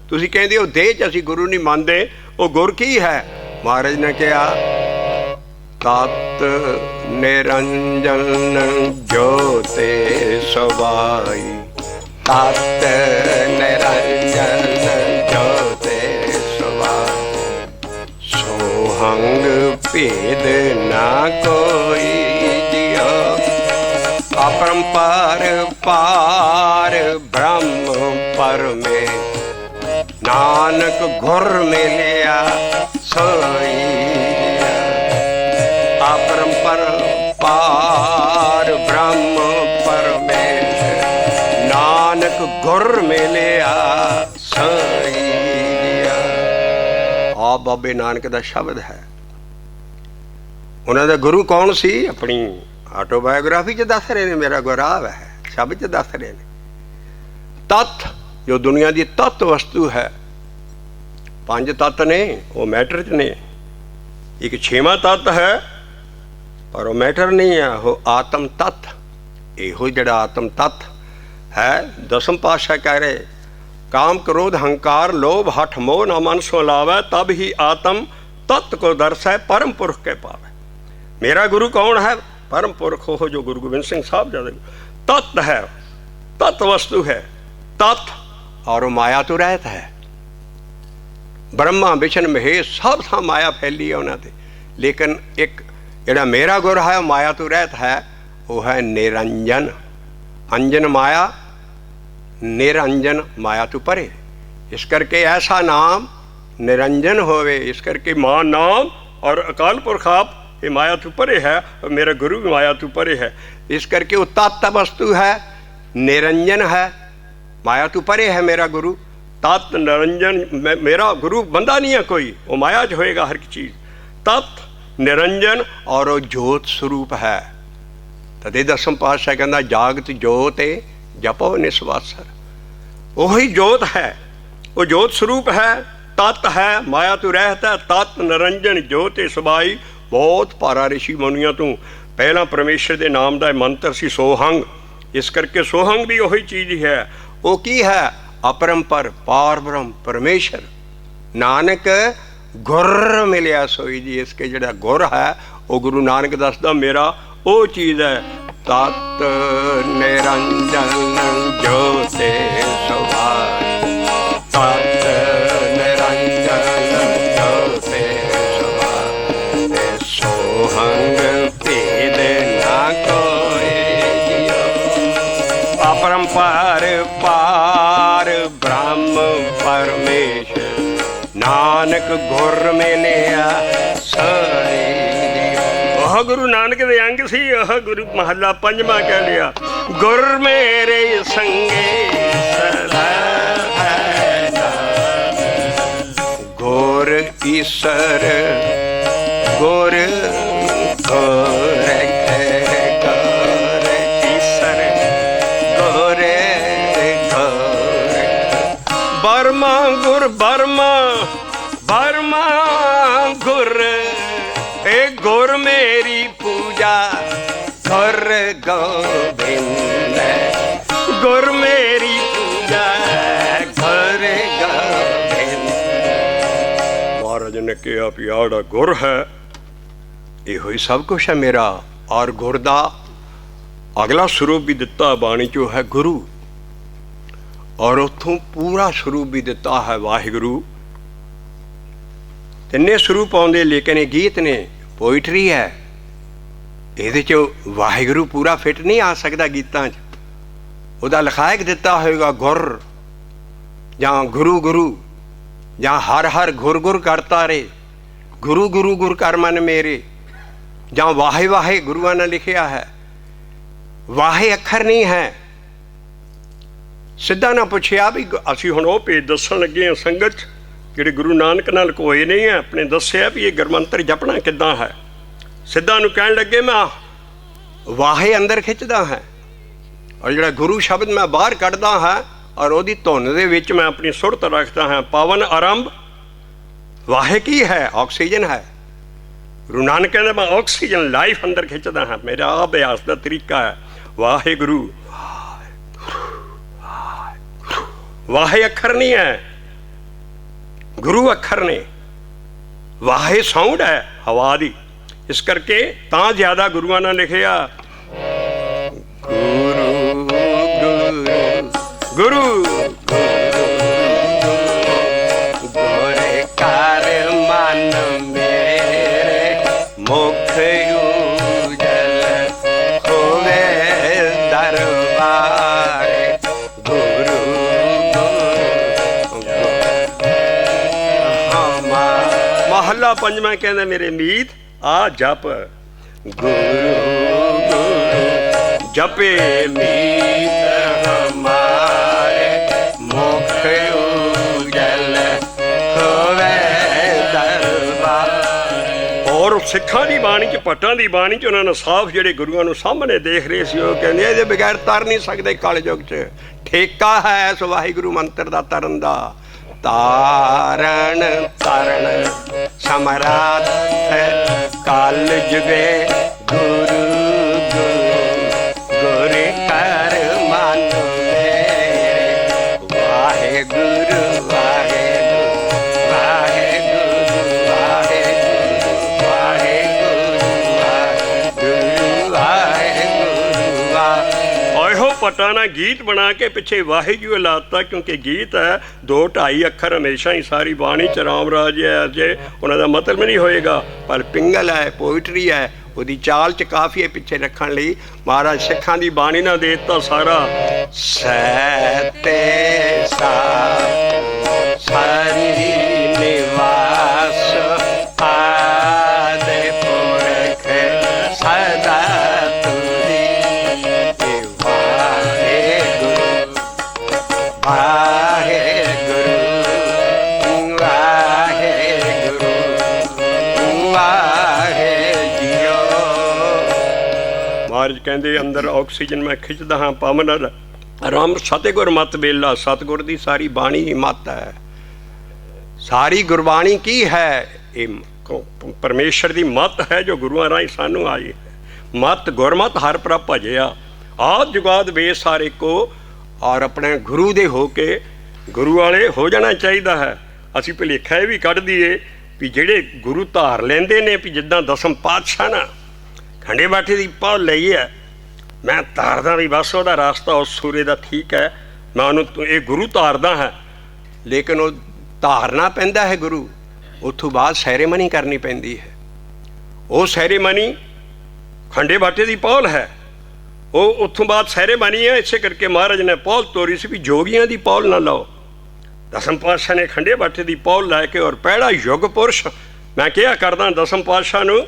ਤੁਸੀਂ ਕਹਿੰਦੇ ਹੋ ਦੇਹ 'ਚ ਅਸੀਂ ਗੁਰੂ ਨਹੀਂ ਮੰਨਦੇ, ਉਹ ਗੁਰ ਕੀ ਹੈ? ਮਹਾਰਾਜ ਨੇ ਕਿਹਾ ਤਤ ਨਿਰੰਜਨ ਜੋਤੇ ਸਵਾਈ, ਤਤ ਨਿਰੰਜਨ ਜੋਤੇ ਸਵਾਈ, ਸੋਹੰਗ ਭੇਦ ਨਾ ਕੋਈ ਜਿਉ, अपरंपार पार ब्रह्म परमे, नानक घुर मिलिया सोई। अपरंपार पार ब्रह्म परमेश्वर, नानक घुर मिलिया सोई। आ बाबे नानक दा शब्द है। उन्होंने गुरु कौन सी अपनी ਆਟੋਬਾਇਓਗ੍ਰਾਫੀ 'ਚ ਦੱਸ ਰਹੇ ਨੇ, ਮੇਰਾ ਗੁਰਾਵ ਹੈ ਸ਼ਬਦ 'ਚ ਦੱਸ ਰਹੇ ਨੇ। ਤੱਤ ਜੋ ਦੁਨੀਆ ਦੀ ਤੱਤ ਵਸਤੂ ਹੈ, 5 ਤੱਤ ਨੇ ਉਹ ਮੈਟਰ 'ਚ ਨੇ। ਇੱਕ 6ਵਾਂ ਤੱਤ ਹੈ ਪਰ ਉਹ ਮੈਟਰ ਨਹੀਂ ਹੈ, ਉਹ ਆਤਮ ਤੱਤ। ਇਹੋ ਜਿਹੜਾ ਆਤਮ ਤੱਤ ਹੈ, 10ਮ ਪਾਤਸ਼ਾਹ ਕਹਿ ਰਹੇ ਕਾਮ ਕ੍ਰੋਧ ਹੰਕਾਰ ਲੋਭ ਹਠ ਮੋਹ ਨਾ ਮਨ ਸੋ ਲਾਵੈ, ਤਬ ਹੀ ਆਤਮ ਤੱਤ ਕੋ ਦਰਸੈ परम पुरख के पावै। मेरा गुरु कौन है? परम पुरख हो जो गुरु गोबिंद सिंह साहब ज्यादा तत्त है, तत्त वस्तु है। तत्त और माया तो रहत है। ब्रह्मा विष्णु महेश सब था माया फैली है उन्होंने, लेकिन एक ਜਿਹੜਾ मेरा गुर है माया तो रहत है, वो है निरंजन। अंजन माया, निरंजन माया तो परे। इस करके ऐसा नाम निरंजन होवे, इस करके मां नाम और अकाल पुरख आप ये माया तो परे है और मेरा गुरु भी माया तो परे है। इस करके वो तत्त वस्तु है, निरंजन है, माया तो परे है मेरा गुरु। तत्त निरंजन मेरा गुरु बंदा नहीं है कोई, वो माया च होएगा हर चीज़। तत्त निरंजन और वो जोत स्वरूप है। तदे 10ਮ पातशाह कहना जागत जोत जपो निस्वासर। वही जोत है, वो जोत स्वरूप है, तत्त है, माया तो रहता है। तत्त निरंजन जोत सबाई। बहुत भारा ऋषि मुनिया तो पहला परमेश्वर के नाम का मंत्र सी सोहंग। इस करके सोहंग भी वही चीज़ ही है। वो की है? अपरंपर पार ब्रह्म परमेश्वर। नानक गुर मिलिया सोई जी। इसके जड़ा गुर है वो गुरु नानक दसदा मेरा वो चीज़ है। तत् निरंजन ज्योति सवाई, तत् निरंजन ज्योति सवाई, सोहंग भेद ना कोई जियो। अपरंपार पार ब्रह्म परमेश्वर, नानक गुर मिलिया सोई। वह गुरु नानक दे अंग सी। वह गुरु महला 5वां कह लिया, गुर मेरे संगे सदा है। ईसर गुर गोरे गोरे ईसर गोरे गोरे बर्मा गुर बर्मा बर्मा गुर ए गुर मेरी पूजा गुर गोविंद गुर मेरी पूजा गुर गोविंद। महाराज ने कहा भी आड़ा गुर है ਇਹੋ ਹੀ ਸਭ ਕੁਛ ਹੈ ਮੇਰਾ। ਔਰ ਗੁਰ ਦਾ ਅਗਲਾ ਸਰੂਪ ਵੀ ਦਿੱਤਾ ਬਾਣੀ ਚੋਂ ਹੈ ਗੁਰੂ, ਔਰ ਉੱਥੋਂ ਪੂਰਾ ਸਰੂਪ ਵੀ ਦਿੱਤਾ ਹੈ ਵਾਹਿਗੁਰੂ। ਤਿੰਨੇ ਸਰੂਪ ਆਉਂਦੇ, ਲੇਕਿਨ ਇਹ ਗੀਤ ਨੇ, ਪੋਇਟਰੀ ਹੈ, ਇਹਦੇ 'ਚ ਵਾਹਿਗੁਰੂ ਪੂਰਾ ਫਿੱਟ ਨਹੀਂ ਆ ਸਕਦਾ ਗੀਤਾਂ 'ਚ। ਉਹਦਾ ਲਿਖਾਇਕ ਦਿੱਤਾ ਹੋਏਗਾ ਗੁਰ ਜਾਂ ਗੁਰੂ ਗੁਰੂ ਜਾਂ ਹਰ ਹਰ ਗੁਰ ਗੁਰ ਕਰਤਾ ਰੇ ਗੁਰੂ ਗੁਰੂ ਗੁਰ ਕਰ ਮਨ ਮੇਰੇ ਜਾਂ ਵਾਹੇ ਵਾਹੇ ਗੁਰੂਆਂ ਨੇ ਲਿਖਿਆ ਹੈ। ਵਾਹੇ ਅੱਖਰ ਨਹੀਂ ਹੈ। ਸਿੱਧਾ ਨਾ ਪੁੱਛਿਆ ਵੀ ਅਸੀਂ ਹੁਣ ਉਹ ਭੇਦ ਦੱਸਣ ਲੱਗੇ ਹਾਂ ਸੰਗਤ 'ਚ ਜਿਹੜੇ ਗੁਰੂ ਨਾਨਕ ਨਾਲ ਕੋਏ ਨਹੀਂ ਹੈ, ਆਪਣੇ ਦੱਸਿਆ ਵੀ ਇਹ ਗੁਰਮੰਤਰ ਜਪਣਾ ਕਿੱਦਾਂ ਹੈ। ਸਿੱਧਾ ਨੂੰ ਕਹਿਣ ਲੱਗੇ ਮੈਂ ਵਾਹੇ ਅੰਦਰ ਖਿੱਚਦਾ ਹੈ ਔਰ ਜਿਹੜਾ ਗੁਰੂ ਸ਼ਬਦ ਮੈਂ ਬਾਹਰ ਕੱਢਦਾ ਹਾਂ ਔਰ ਉਹਦੀ ਧੁਨ ਦੇ ਵਿੱਚ ਮੈਂ ਆਪਣੀ ਸੁਰਤ ਰੱਖਦਾ ਹਾਂ। ਪਵਨ ਆਰੰਭ ਵਾਹੇ ਕੀ ਹੈ? ਆਕਸੀਜਨ ਹੈ। ਗੁਰੂ ਨਾਨਕ ਕਹਿੰਦਾ ਮੈਂ ਆਕਸੀਜਨ ਲਾਈਫ ਅੰਦਰ ਖਿੱਚਦਾ ਹਾਂ, ਮੇਰਾ ਅਭਿਆਸ ਦਾ ਤਰੀਕਾ ਹੈ। ਵਾਹਿਗੁਰੂ ਵਾਹੇ ਅੱਖਰ ਨਹੀਂ ਹੈ, ਗੁਰੂ ਅੱਖਰ ਨੇ। ਵਾਹੇ ਸਾਊਂਡ ਹੈ ਹਵਾ ਦੀ। ਇਸ ਕਰਕੇ ਤਾਂ ਜ਼ਿਆਦਾ ਗੁਰੂਆਂ ਨੇ ਲਿਖਿਆ ਗੁਰੂ ਗੁਰੂ ਗੁਰੂ ਗੋਰੇ ਕਰ ਮਨ ਮੇਰੇ ਮੁਖ ਉਜਲ ਹੋਵੇ ਦਰਬਾਰ ਗੁਰੂ ਮਹੱਲਾ ਪੰਜਵਾਂ ਕਹਿੰਦਾ ਮੇਰੇ ਮੀਤ ਆ ਜਪ ਗੁਰੂ ਗੁਰੂ ਜਪੇ ਮੀਤ ਹਮਾਰੇ ਮੁਖ ਉਜਲ ਹੋਵੇ ਦਰਬਾਰ। ਔਰ ਸਿੱਖਾਂ ਦੀ ਬਾਣੀ 'ਚ, ਭੱਟਾਂ ਦੀ ਬਾਣੀ 'ਚ ਉਹਨਾਂ ਨੇ ਸਾਫ਼ ਜਿਹੜੇ ਗੁਰੂਆਂ ਨੂੰ ਸਾਹਮਣੇ ਦੇਖ ਰਹੇ ਸੀ, ਉਹ ਕਹਿੰਦੇ ਇਹਦੇ ਬਗੈਰ ਤਰ ਨਹੀਂ ਸਕਦੇ ਕਲਯੁਗ 'ਚ। ਠੇਕਾ ਹੈ ਇਸ ਵਾਹਿਗੁਰੂ ਮੰਤਰ ਦਾ ਤਰਨ ਦਾ। ਤਾਰਨ ਤਰਨ ਸਮਰਾਤ ਕਲ ਜੁਗੇ ਗੁਰੂ ਗੁਰ ਕਰ ਮਨ ਮੇਰੇ ਵਾਹਿਗੁਰੂ ਵਾਹਿਗੁਰੂ ਵਾਹਿਗੁਰੂ ਵਾਹਿਗੁਰੂ ਵਾਹਿਗੁਰੂ ਵਾਹਿਗੁਰੂ। ਇਹੋ ਪਟਾ ਨਾ ਗੀਤ ਬਣਾ ਕੇ ਪਿੱਛੇ ਵਾਹਿਗੁਰੂ ਲਾਤਾ, ਕਿਉਂਕਿ ਗੀਤ ਹੈ 2-2.5 ਅੱਖਰ ਹਮੇਸ਼ਾ ਹੀ ਸਾਰੀ ਬਾਣੀ 'ਚ ਰਾਮ ਰਾਜ ਹੈ ਜੇ ਉਹਨਾਂ ਦਾ ਮਤਲਬ ਨਹੀਂ ਹੋਏਗਾ, ਪਰ ਪਿੰਗਲ ਹੈ, ਪੋਇਟਰੀ ਹੈ, ਉਹਦੀ ਚਾਲ 'ਚ ਕਾਫੀ ਪਿੱਛੇ ਰੱਖਣ ਲਈ ਮਹਾਰਾਜ ਸਿੱਖਾਂ ਦੀ ਬਾਣੀ ਨਾਲ ਦੇ ਦਿੱਤਾ ਸਾਰਾ। ਸਤੇ ਸਾਰੀ ਨਿਵਾਸ ਆਦੇ ਪੁਰਖ ਸਦਾ ਤੁਰੀ ਵਾਹਿਗੁਰੂ ਵਾਹਿਗੁਰੂ ਵਾਹਿਗੁਰੂ ਵਾਹਿਗੁਰੂ। ਮਹਾਰਾਜ ਕਹਿੰਦੇ ਅੰਦਰ ਆਕਸੀਜਨ ਮੈਂ ਖਿੱਚਦਾ ਹਾਂ ਪਵਨ ਆਰੰਭ ਸਤਿਗੁਰ ਮਤ ਵੇਲਾ। ਸਤਿਗੁਰ ਦੀ ਸਾਰੀ ਬਾਣੀ ਹੀ ਮਤ ਹੈ। ਸਾਰੀ ਗੁਰਬਾਣੀ ਕੀ ਹੈ? ਇਹ ਪਰਮੇਸ਼ਰ ਦੀ ਮਤ ਹੈ ਜੋ ਗੁਰੂਆਂ ਰਾਹੀਂ ਸਾਨੂੰ ਆਈ ਹੈ। ਮਤ ਗੁਰਮਤ ਹਰ ਪ੍ਰਭ ਭਜਿਆ ਆਦ ਜੁਗਾਦ ਵੇਦ ਸਾਰੇ ਕੋ। ਔਰ ਆਪਣੇ ਗੁਰੂ ਦੇ ਹੋ ਕੇ ਗੁਰੂ ਵਾਲੇ ਹੋ ਜਾਣਾ ਚਾਹੀਦਾ ਹੈ। ਅਸੀਂ ਭੁਲੇਖਾ ਇਹ ਵੀ ਕੱਢ ਦਈਏ ਵੀ ਜਿਹੜੇ ਗੁਰੂ ਧਾਰ ਲੈਂਦੇ ਨੇ ਵੀ ਜਿੱਦਾਂ ਦਸਮ ਪਾਤਸ਼ਾਹ ਨਾ ਖੰਡੇ ਬਾਟੇ ਦੀ ਪੌਲ ਲਈ ਹੈ, ਮੈਂ ਧਾਰਦਾ ਵੀ ਬਸ ਉਹਦਾ ਰਸਤਾ ਉਸ ਸੂਰੇ ਦਾ ਠੀਕ ਹੈ, ਮੈਂ ਉਹਨੂੰ ਇਹ ਗੁਰੂ ਧਾਰਦਾ ਹਾਂ। ਲੇਕਿਨ ਉਹ ਧਾਰਨਾ ਪੈਂਦਾ ਹੈ ਗੁਰੂ, ਉੱਥੋਂ ਬਾਅਦ ਸੈਰੇਮਨੀ ਕਰਨੀ ਪੈਂਦੀ ਹੈ। ਉਹ ਸੈਰੇਮਨੀ ਖੰਡੇ ਬਾਟੇ ਦੀ ਪੌਲ ਹੈ, ਉਹ ਉੱਥੋਂ ਬਾਅਦ ਸੈਰੇਮਨੀ ਹੈ। ਇਸੇ ਕਰਕੇ ਮਹਾਰਾਜ ਨੇ ਪੌਲ ਤੋਰੀ ਸੀ ਵੀ ਜੋਗੀਆਂ ਦੀ ਪੌਲ ਨਾ ਲਓ। ਦਸਮ ਪਾਤਸ਼ਾਹ ਨੇ ਖੰਡੇ ਬਾਟੇ ਦੀ ਪੌਲ ਲੈ ਕੇ, ਔਰ ਪਹਿਲਾ ਯੁੱਗ ਪੁਰਸ਼ ਮੈਂ ਕਿਹਾ ਕਰਦਾ ਦਸਮ ਪਾਤਸ਼ਾਹ ਨੂੰ,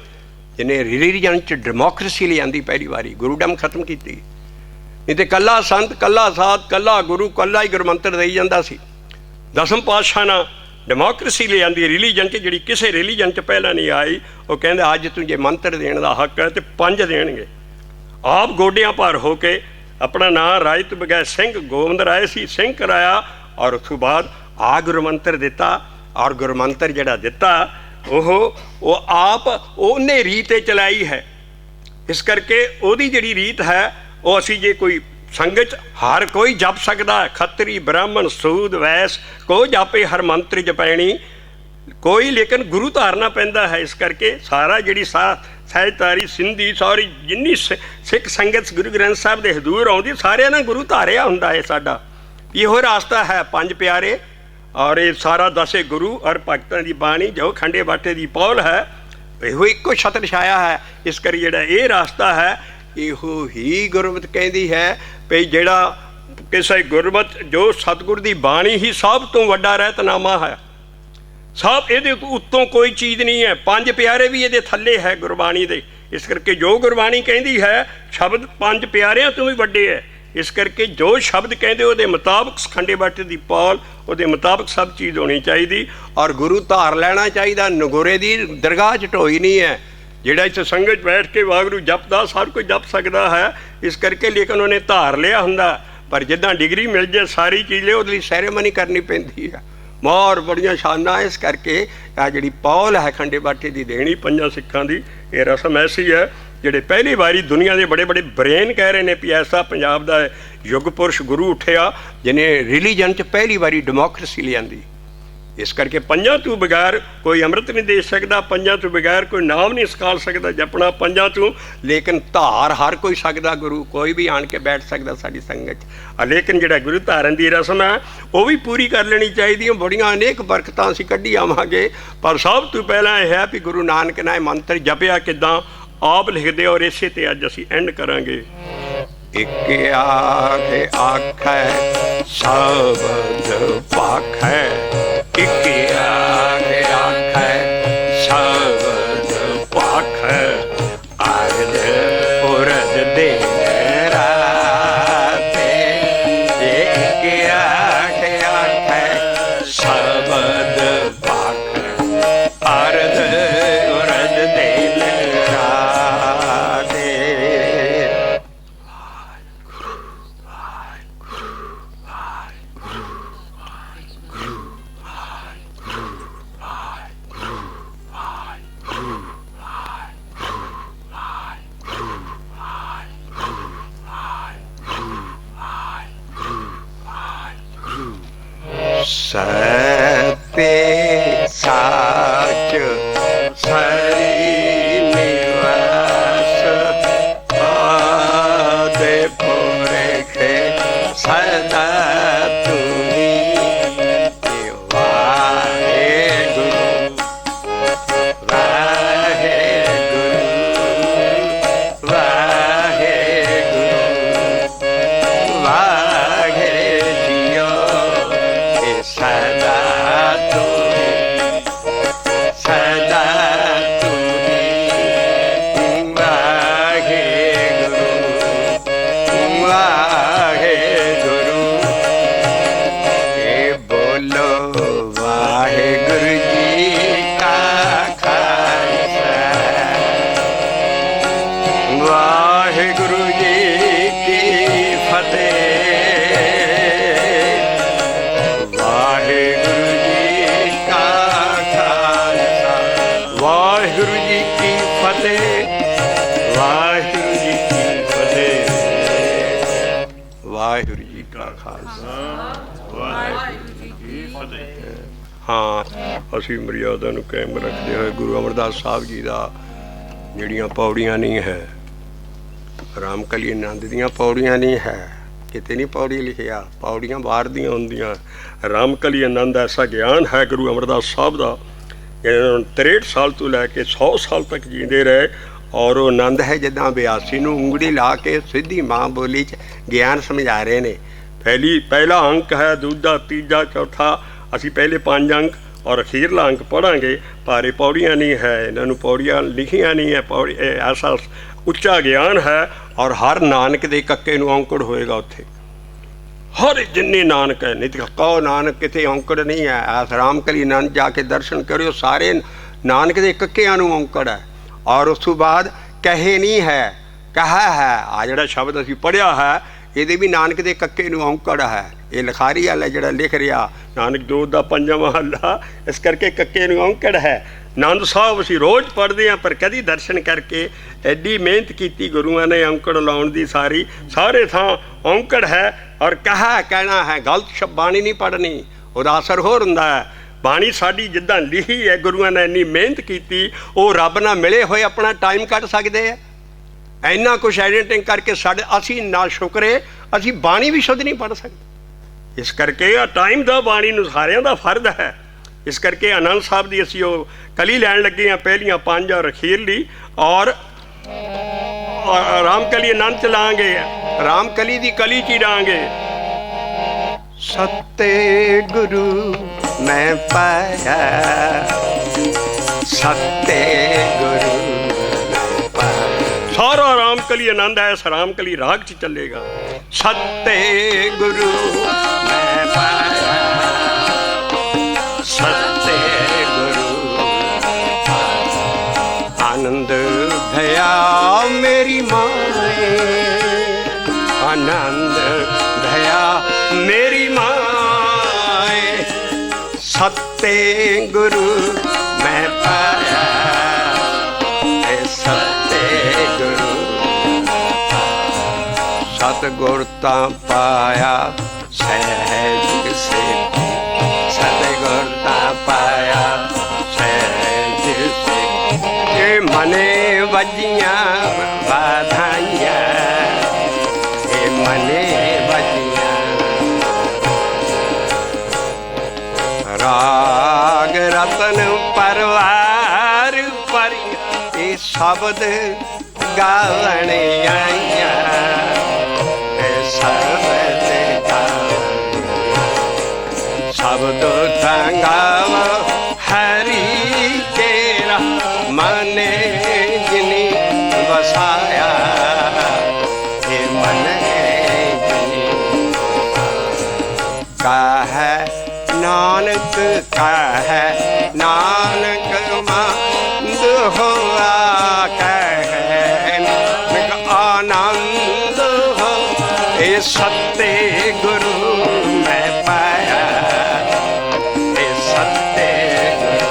ਜਿਹਨੇ ਰਿਲੀਜਨ 'ਚ ਡੈਮੋਕ੍ਰੇਸੀ ਲਿਆਂਦੀ ਪਹਿਲੀ ਵਾਰੀ, ਗੁਰੂਡਮ ਖਤਮ ਕੀਤੀ। ਨਹੀਂ ਤੇ ਕੱਲਾ ਸੰਤ, ਕੱਲਾ ਸਾਧ, ਕੱਲਾ ਗੁਰੂ, ਕੱਲਾ ਹੀ ਗੁਰਮੰਤਰ ਦੇਈ ਜਾਂਦਾ ਸੀ। ਦਸਮ ਪਾਤਸ਼ਾਹ ਨਾਲ ਡੈਮੋਕ੍ਰੇਸੀ ਲਿਆਂਦੀ ਰਿਲੀਜਨ 'ਚ, ਜਿਹੜੀ ਕਿਸੇ ਰਿਲੀਜਨ 'ਚ ਪਹਿਲਾਂ ਨਹੀਂ ਆਈ। ਉਹ ਕਹਿੰਦੇ ਅੱਜ ਤੂੰ ਜੇ ਮੰਤਰ ਦੇਣ ਦਾ ਹੱਕ ਹੈ ਤੇ 5 ਦੇਣਗੇ। ਆਪ ਗੋਡਿਆਂ ਭਾਰ ਹੋ ਕੇ ਆਪਣਾ ਨਾਂ ਰਾਏ ਤੋਂ ਬਗੈਰ ਸਿੰਘ ਗੋਬਿੰਦ ਰਾਏ ਸੀ, ਸਿੰਘ ਕਰਾਇਆ, ਔਰ ਉਸ ਤੋਂ ਬਾਅਦ ਆ ਗੁਰੂ ਮੰਤਰ ਦਿੱਤਾ। ਔਰ ਗੁਰੂ ਮੰਤਰ ਜਿਹੜਾ ਦਿੱਤਾ ਉਹ ਆਪ ਉਹਨੇ ਰੀਤ ਚਲਾਈ ਹੈ। ਇਸ ਕਰਕੇ ਉਹਦੀ ਜਿਹੜੀ ਰੀਤ ਹੈ ਉਹ ਅਸੀਂ ਜੇ ਕੋਈ ਸੰਗਤ ਹਰ ਕੋਈ ਜਪ ਸਕਦਾ ਹੈ, ਖੱਤਰੀ ਬ੍ਰਾਹਮਣ ਸੂਦ ਵੈਸ ਕੋਈ ਜਾਪੇ ਹਰ ਮੰਤਰ ਜਪੈਣੀ ਕੋਈ, ਲੇਕਿਨ ਗੁਰੂ ਧਾਰਨਾ ਪੈਂਦਾ ਹੈ। ਇਸ ਕਰਕੇ ਸਾਰਾ ਜਿਹੜੀ ਸਹਿਜਤਾਰੀ ਸਿੰਧੀ ਸਾਰੀ ਜਿੰਨੀ ਸਿੱਖ ਸੰਗਤ ਗੁਰੂ ਗ੍ਰੰਥ ਸਾਹਿਬ ਦੇ ਹਜ਼ੂਰ ਆਉਂਦੀ ਸਾਰਿਆਂ ਨੇ ਗੁਰੂ ਧਾਰਿਆ ਹੁੰਦਾ ਹੈ। ਸਾਡਾ ਇਹੋ ਰਾਸਤਾ ਹੈ, 5 ਪਿਆਰੇ ਔਰ ਇਹ ਸਾਰਾ 10 ਗੁਰੂ ਔਰ ਭਗਤਾਂ ਦੀ ਬਾਣੀ ਜੋ ਖੰਡੇ ਬਾਟੇ ਦੀ ਪੌਲ ਹੈ, ਇਹੋ ਇੱਕੋ ਛਤਰ ਛਾਇਆ ਹੈ। ਇਸ ਕਰਕੇ ਜਿਹੜਾ ਇਹ ਰਾਸਤਾ ਹੈ ਇਹੋ ਹੀ ਗੁਰਮਤਿ ਕਹਿੰਦੀ ਹੈ ਵੀ ਜਿਹੜਾ ਕਿਸੇ ਗੁਰਮਤਿ ਜੋ ਸਤਿਗੁਰ ਦੀ ਬਾਣੀ ਹੀ ਸਭ ਤੋਂ ਵੱਡਾ ਰਹਿਤਨਾਮਾ ਹੈ। ਸਭ ਇਹਦੇ ਉੱਤੋਂ ਕੋਈ ਚੀਜ਼ ਨਹੀਂ ਹੈ। 5 ਪਿਆਰੇ ਵੀ ਇਹਦੇ ਥੱਲੇ ਹੈ ਗੁਰਬਾਣੀ ਦੇ। ਇਸ ਕਰਕੇ ਜੋ ਗੁਰਬਾਣੀ ਕਹਿੰਦੀ ਹੈ ਸ਼ਬਦ 5 ਪਿਆਰਿਆਂ ਤੋਂ ਵੀ ਵੱਡੇ ਹੈ। ਇਸ ਕਰਕੇ ਜੋ ਸ਼ਬਦ ਕਹਿੰਦੇ ਉਹਦੇ ਮੁਤਾਬਕ ਖੰਡੇ ਬਾਟੇ ਦੀ ਪੌਲ ਉਹਦੇ ਮੁਤਾਬਕ ਸਭ ਚੀਜ਼ ਹੋਣੀ ਚਾਹੀਦੀ ਔਰ ਗੁਰੂ ਧਾਰ ਲੈਣਾ ਚਾਹੀਦਾ। ਨਗੋਰੇ ਦੀ ਦਰਗਾਹ 'ਚ ਢੋਈ ਨਹੀਂ ਹੈ। ਜਿਹੜਾ ਇੱਥੇ ਸੰਗਤ ਬੈਠ ਕੇ ਵਾਹਿਗੁਰੂ ਜਪਦਾ ਸਭ ਕੁਝ ਜਪ ਸਕਦਾ ਹੈ। ਇਸ ਕਰਕੇ ਲੇਕਿਨ ਉਹਨੇ ਧਾਰ ਲਿਆ ਹੁੰਦਾ। ਪਰ ਜਿੱਦਾਂ ਡਿਗਰੀ ਮਿਲ ਜਾਏ ਸਾਰੀ ਚੀਜ਼ ਲਈ ਉਹਦੇ ਲਈ ਸੈਰੇਮਨੀ ਕਰਨੀ ਪੈਂਦੀ ਹੈ, ਮੋਹਰ ਬੜੀਆਂ ਸ਼ਾਨਾਂ। ਇਸ ਕਰਕੇ ਆ ਜਿਹੜੀ ਪੌਲ ਹੈ ਖੰਡੇ ਬਾਟੇ ਦੀ ਦੇਣੀ 5 ਸਿੱਖਾਂ ਦੀ, ਇਹ ਰਸਮ ਐਸੀ ਹੈ ਜਿਹੜੇ ਪਹਿਲੀ ਵਾਰੀ ਦੁਨੀਆ ਦੇ ਬੜੇ ਬੜੇ ਬ੍ਰੇਨ ਕਹਿ ਰਹੇ ਨੇ ਵੀ ਐਸਾ ਪੰਜਾਬ ਦਾ ਯੁੱਗ ਪੁਰਸ਼ ਗੁਰੂ ਉੱਠਿਆ ਜਿਹਨੇ ਰਿਲੀਜਨ 'ਚ ਪਹਿਲੀ ਵਾਰੀ ਡੈਮੋਕ੍ਰੇਸੀ ਲਿਆਂਦੀ। ਇਸ ਕਰਕੇ 5 ਤੋਂ ਬਗੈਰ ਕੋਈ ਅੰਮ੍ਰਿਤ ਨਹੀਂ ਦੇ ਸਕਦਾ, 5 ਤੋਂ ਬਗੈਰ ਕੋਈ ਨਾਮ ਨਹੀਂ ਸਿਖਾਲ ਸਕਦਾ ਜਪਣਾ 5 ਤੋਂ। ਲੇਕਿਨ ਧਾਰ ਹਰ ਕੋਈ ਸਕਦਾ, ਗੁਰੂ ਕੋਈ ਵੀ ਆਣ ਕੇ ਬੈਠ ਸਕਦਾ ਸਾਡੀ ਸੰਗਤ 'ਚ। ਲੇਕਿਨ ਜਿਹੜਾ ਗੁਰੂ ਧਾਰਨ ਦੀ ਰਸਮ ਹੈ ਉਹ ਵੀ ਪੂਰੀ ਕਰ ਲੈਣੀ ਚਾਹੀਦੀ। ਬੜੀਆਂ ਅਨੇਕ ਬਰਕਤਾਂ ਅਸੀਂ ਕੱਢੀ ਆਵਾਂਗੇ, ਪਰ ਸਭ ਤੋਂ ਪਹਿਲਾਂ ਇਹ ਹੈ ਵੀ ਗੁਰੂ ਨਾਨਕ ਨੇ ਮੰਤਰ ਜਪਿਆ ਕਿੱਦਾਂ ਆਪ ਲਿਖਦੇ ਔਰ ਇਸੇ ਤੇ ਅੱਜ ਅਸੀਂ ਐਂਡ ਕਰਾਂਗੇ। ਇੱਕ ਆਖੇ ਆਖੈ ਸ਼ਬਦ ਪਾਖੈ, ਇੱਕ ਆਖੇ ਆਖੈ ਸ਼ਬਦ ਪਾਖੈ, ਅਰਧ ਉਰਧ ਦੇ ਰਾਤੇ। ਇੱਕ ਆਖੇ ਆਖੈ ਸ਼ਬਦ ਪਾਖੈ, ਅਰਧ ਉਰਧ ਦੇ ਸਤੇ ਸਾਚ ਸਰੀ ਨਿਵਾਸ ਆਦੇ ਪੁਰਖੇ ਸਦਾ ਤੁਮੀ ਵਾਹਿਗੁਰੂ ਵਾਹਿਗੁਰੂ ਵਾਹਿਗੁਰੂ ਵਾਹਿਗੁਰੂ ਜੀਓ ਸਦਾ ਵਾਹਿਗੁਰੂ ਜੀ ਕਾ ਖਾਲਸਾ ਵਾਹਿਗੁਰੂ ਜੀ ਕੀ ਫਤਿਹ। ਹਾਂ, ਅਸੀਂ ਮਰਿਆਦਾ ਨੂੰ ਕਾਇਮ ਰੱਖਦੇ ਹੋਏ ਗੁਰੂ ਅਮਰਦਾਸ ਸਾਹਿਬ ਜੀ ਦਾ ਜਿਹੜੀਆਂ ਪੌੜੀਆਂ ਨਹੀਂ ਹੈ, ਰਾਮਕਲੀ ਆਨੰਦ ਦੀਆਂ ਪੌੜੀਆਂ ਨਹੀਂ ਹੈ, ਕਿਤੇ ਨਹੀਂ ਪੌੜੀ ਲਿਖਿਆ, ਪੌੜੀਆਂ ਬਾਹਰ ਦੀਆਂ ਹੁੰਦੀਆਂ। ਰਾਮਕਲੀ ਆਨੰਦ ਐਸਾ ਗਿਆਨ ਹੈ ਗੁਰੂ ਅਮਰਦਾਸ ਸਾਹਿਬ ਦਾ, ਜਿਹਨਾਂ ਨੂੰ 63 ਸਾਲ ਤੋਂ ਲੈ ਕੇ 100 ਸਾਲ ਤੱਕ ਜੀਂਦੇ ਰਹੇ। ਔਰ ਉਹ ਆਨੰਦ ਹੈ ਜਿੱਦਾਂ ਬਿਆਸੀ ਨੂੰ ਉਂਗਲੀ ਲਾ ਕੇ ਸਿੱਧੀ ਮਾਂ ਬੋਲੀ 'ਚ ਗਿਆਨ ਸਮਝਾ ਰਹੇ ਨੇ। ਪਹਿਲਾ ਅੰਕ ਹੈ, ਦੂਜਾ, ਤੀਜਾ, ਚੌਥਾ। ਅਸੀਂ ਪਹਿਲੇ 5 ਅੰਕ ਔਰ ਅਖੀਰਲਾ ਅੰਕ ਪੜ੍ਹਾਂਗੇ, ਪਰ ਇਹ ਪੌੜੀਆਂ ਨਹੀਂ ਹੈ, ਇਹਨਾਂ ਨੂੰ ਪੌੜੀਆਂ ਲਿਖੀਆਂ ਨਹੀਂ ਹੈ। ਪੌੜੀ ਐਸਾ ਉੱਚਾ ਗਿਆਨ ਹੈ ਔਰ ਹਰ ਨਾਨਕ ਦੇ ਕੱਕੇ ਨੂੰ ਔਂਕੜ ਹੋਏਗਾ ਉੱਥੇ। हर जिन्ने नानक है, नहीं तो कहो नानक कितने औंकड़ नहीं है। आस रामकली नानक जाके दर्शन करो, सारे नानक के कक्कियां नूं औंकड़ है। और उस तो बाद कहे नहीं है, कहा है। आ जिहड़ा शब्द असीं पढ़िया है ये भी नानक के कक्के नूं औंकड़ है। ये लिखारी वाला जिहड़ा लिख रहा नानक जोत दा पंजवां महला, इस करके कक्के नूं औंकड़ है। आनंद साहब असीं रोज़ पढ़ते हैं पर कभी दर्शन करके एडी मेहनत की गुरुआं ने औंकड़ लाउण दी, सारे थां औंकड़ है। और कहा कहना है, गलत बाणी नहीं पढ़नी, उहदा असर होर हुंदा है। बाणी साडी जिद्दां लिखी है, गुरुआं ने इन्नी मेहनत की, वो रब नाल मिले होए अपना टाइम कढ सकदे है। इन्ना कुछ एडिटिंग करके साडे असीं ना शुक्रे असीं बाणी भी शुद्ध नहीं पढ़ सकते। इस करके टाइम दा बाणी नूं सारिआं दा फर्ज है। इस करके आनंद साहब की असीं कली लैन लगे हैं, पहलियां 5 और अखीरली, और रामकली आनंद चलांगे, रामकली की कली चिरांगे। सत्ते गुरु मैं पाया, सत्ते गुरु मैं पाया। सारा रामकली आनंद है, इस रामकली राग च चलेगा। सत्ते गुरु मैं पाया, सत्ते गुरु आनंद भया मेरी माए, आनंद भया मेरी माए। सत्ते गुरु मैं पाया, सत्ते गुरु सतगुर तां पाया सहज से, सतगुर तां पाया सहज से। ये मने वजियां वाधाइयां, ये मने वजियां। राग रतन परवार पर ये शब्द गावण आइयां, शब्द शब्द गाव हरि तेरा मने जिनी वसाया, हे मन जिनी का है नानक का है, नानक मंद हुआ कह आनंद हो। ए सत्ते गुरु मैं पाया, ए सत्ते गुरु।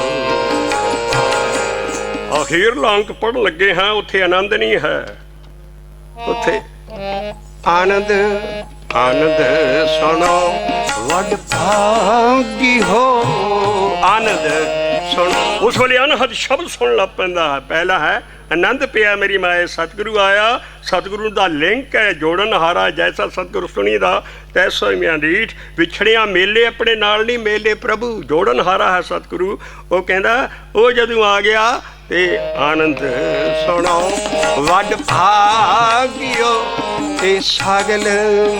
अखीर लांक पढ़ लगे हैं, उत्थे आनंद नहीं है, उत्थे आनंद आनंद सुनो वड भागी हो। आनंद सुन, उस वेले अनहद शब्द सुन लग पैंदा है। पहला है आनंद पिया मेरी माए, सतगुरु आया। सतगुरु का लिंक है जोड़न हारा, जैसा सतगुरु सुनी दा तैसा मैं रीठ। विछड़िया मेले अपने नाल नहीं, मेले प्रभु जोड़न हारा है सतगुरु। वो कहता वो जदों आ गया ते आनंद सुनो वड भागियो, ते सगल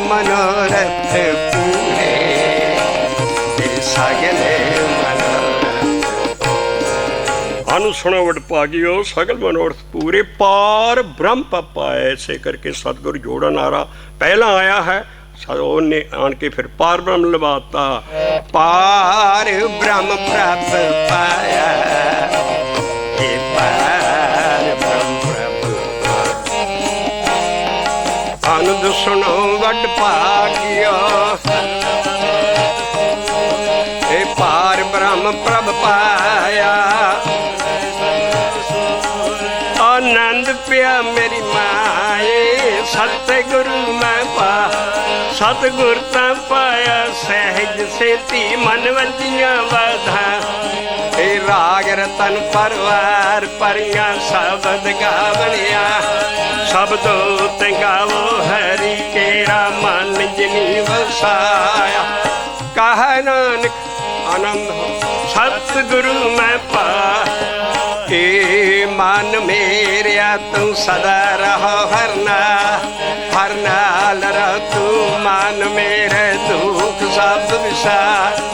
मनोरथ पूरे, ते सगल अनु सुनो वड भागियो सगल मनोरथ पूरे। पार ब्रह्म पाए, ऐसे करके सतगुरु जोड़न हारा पहला आया है, उन्हें आन के फिर पार ब्रह्म लवाता। पार ब्रह्म प्राप्त पाया, पार ब्रह्म आनंद सुनो वड भागियो, पार ब्रह्म प्रभ पाया। आनंद पिया मेरी माए, सतगुरु मैं पा, सतगुर तां पाया सहज सेती मन वजियां वाधा। राग रतन परवार परियां शब्द गावणिया, शब्दो ते गावो हरि केरा मन जिनी वसाया। कह नानक आनंद सतगुरु मैं पा, ए मन मेरिया तू सदा रहो हरना, हर नाल रह तू मन मेरे दुख सब विसार।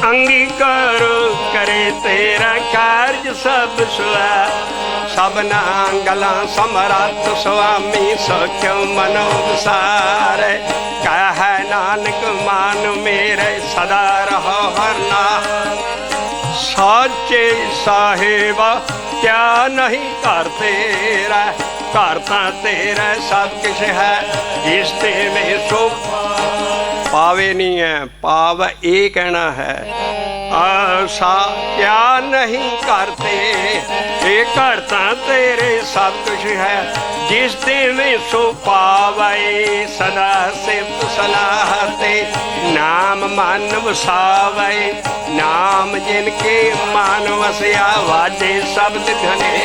अंगीकारो करे तेरा कारज सब सुआ। सबना गला समरथ स्वामी सख्य मनो विसार। कह नानक मान मेरे सदा रहो हरना। साचे साहेबा क्या नहीं कर तेरा। घर तां तेरा सब कुछ है जिस ते में सो पावे नहीं है। पाव ये कहना है आशा क्या नहीं करते। ये घर तां तेरे सब कुछ है जिस ते में सो पावे। सदा सिफत सलाह ते नाम मन वसावे। नाम जिनके मान वसया वाजे शब्द घने।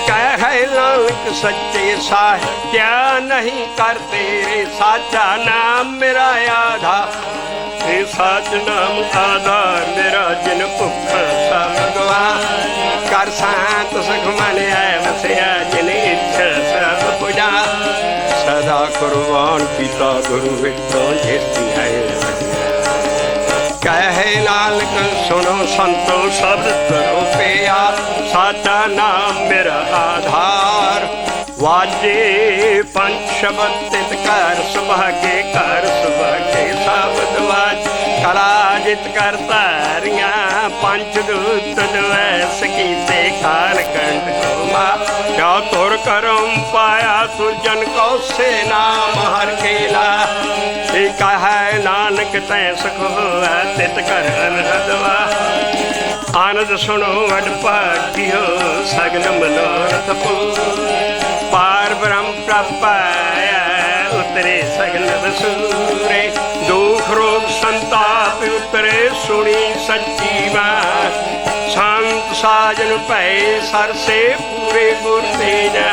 कह नानक सच्चे साह क्या नहीं करते। साचा नाम मेरा आधार। सच नाम आधार मेरा जिन भुख सब गवा। कर शांत सुख मन है वसया जिन इच्छा सब पूजा। सदा कुर्बान पिता गुरु विठो जिसकी है। कहे नानक सुनो संतो शब्द करो पिया। साचा नाम मेरा आधार। वाजे पंच शब्द तित कर सुभागे कर सुभागे शब्द वाज। कला जित कर तारियां पंच दूत द्वैस कीते काल कंठ कोमा। क्या तुर करम पाया सुरजन को से नाम हर केला। कह नानक तै सुख होआ तित कर अनहदवा। आनंद सुनो वड भाग्यो सगल मनोरथ पूर। पार ब्रह्म प्रपाया उतरे सगल वसूरे। दुख रोग संताप उतरे सुनी सच्ची बात। संत साजन पै सर से पूरे गुर तेजा।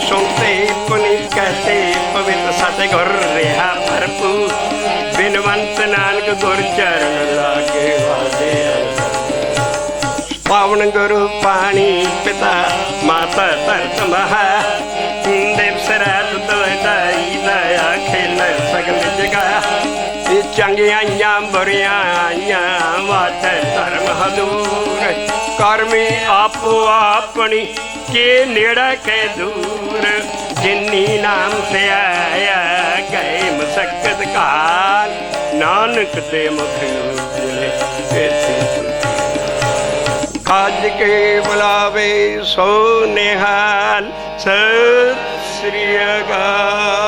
सुनते पुनीत कहते पवित्र सतगुर रहा भरपूर। बिनवंत नानक गुर चरण लागे वादे। पावन गुरु पानी पिता माता धरत महा। देव सरात दई दया खेल सगल जगह। चंगियां बुरियां वात धर्म हदूर। कर्मी आपो अपनी के नेड़ा के दूर। जिन्नी नाम से आया गए मसक्कत काल। नानक ते मुख उजले काज के बुलावे सो निहाल। सत श्री अकाल।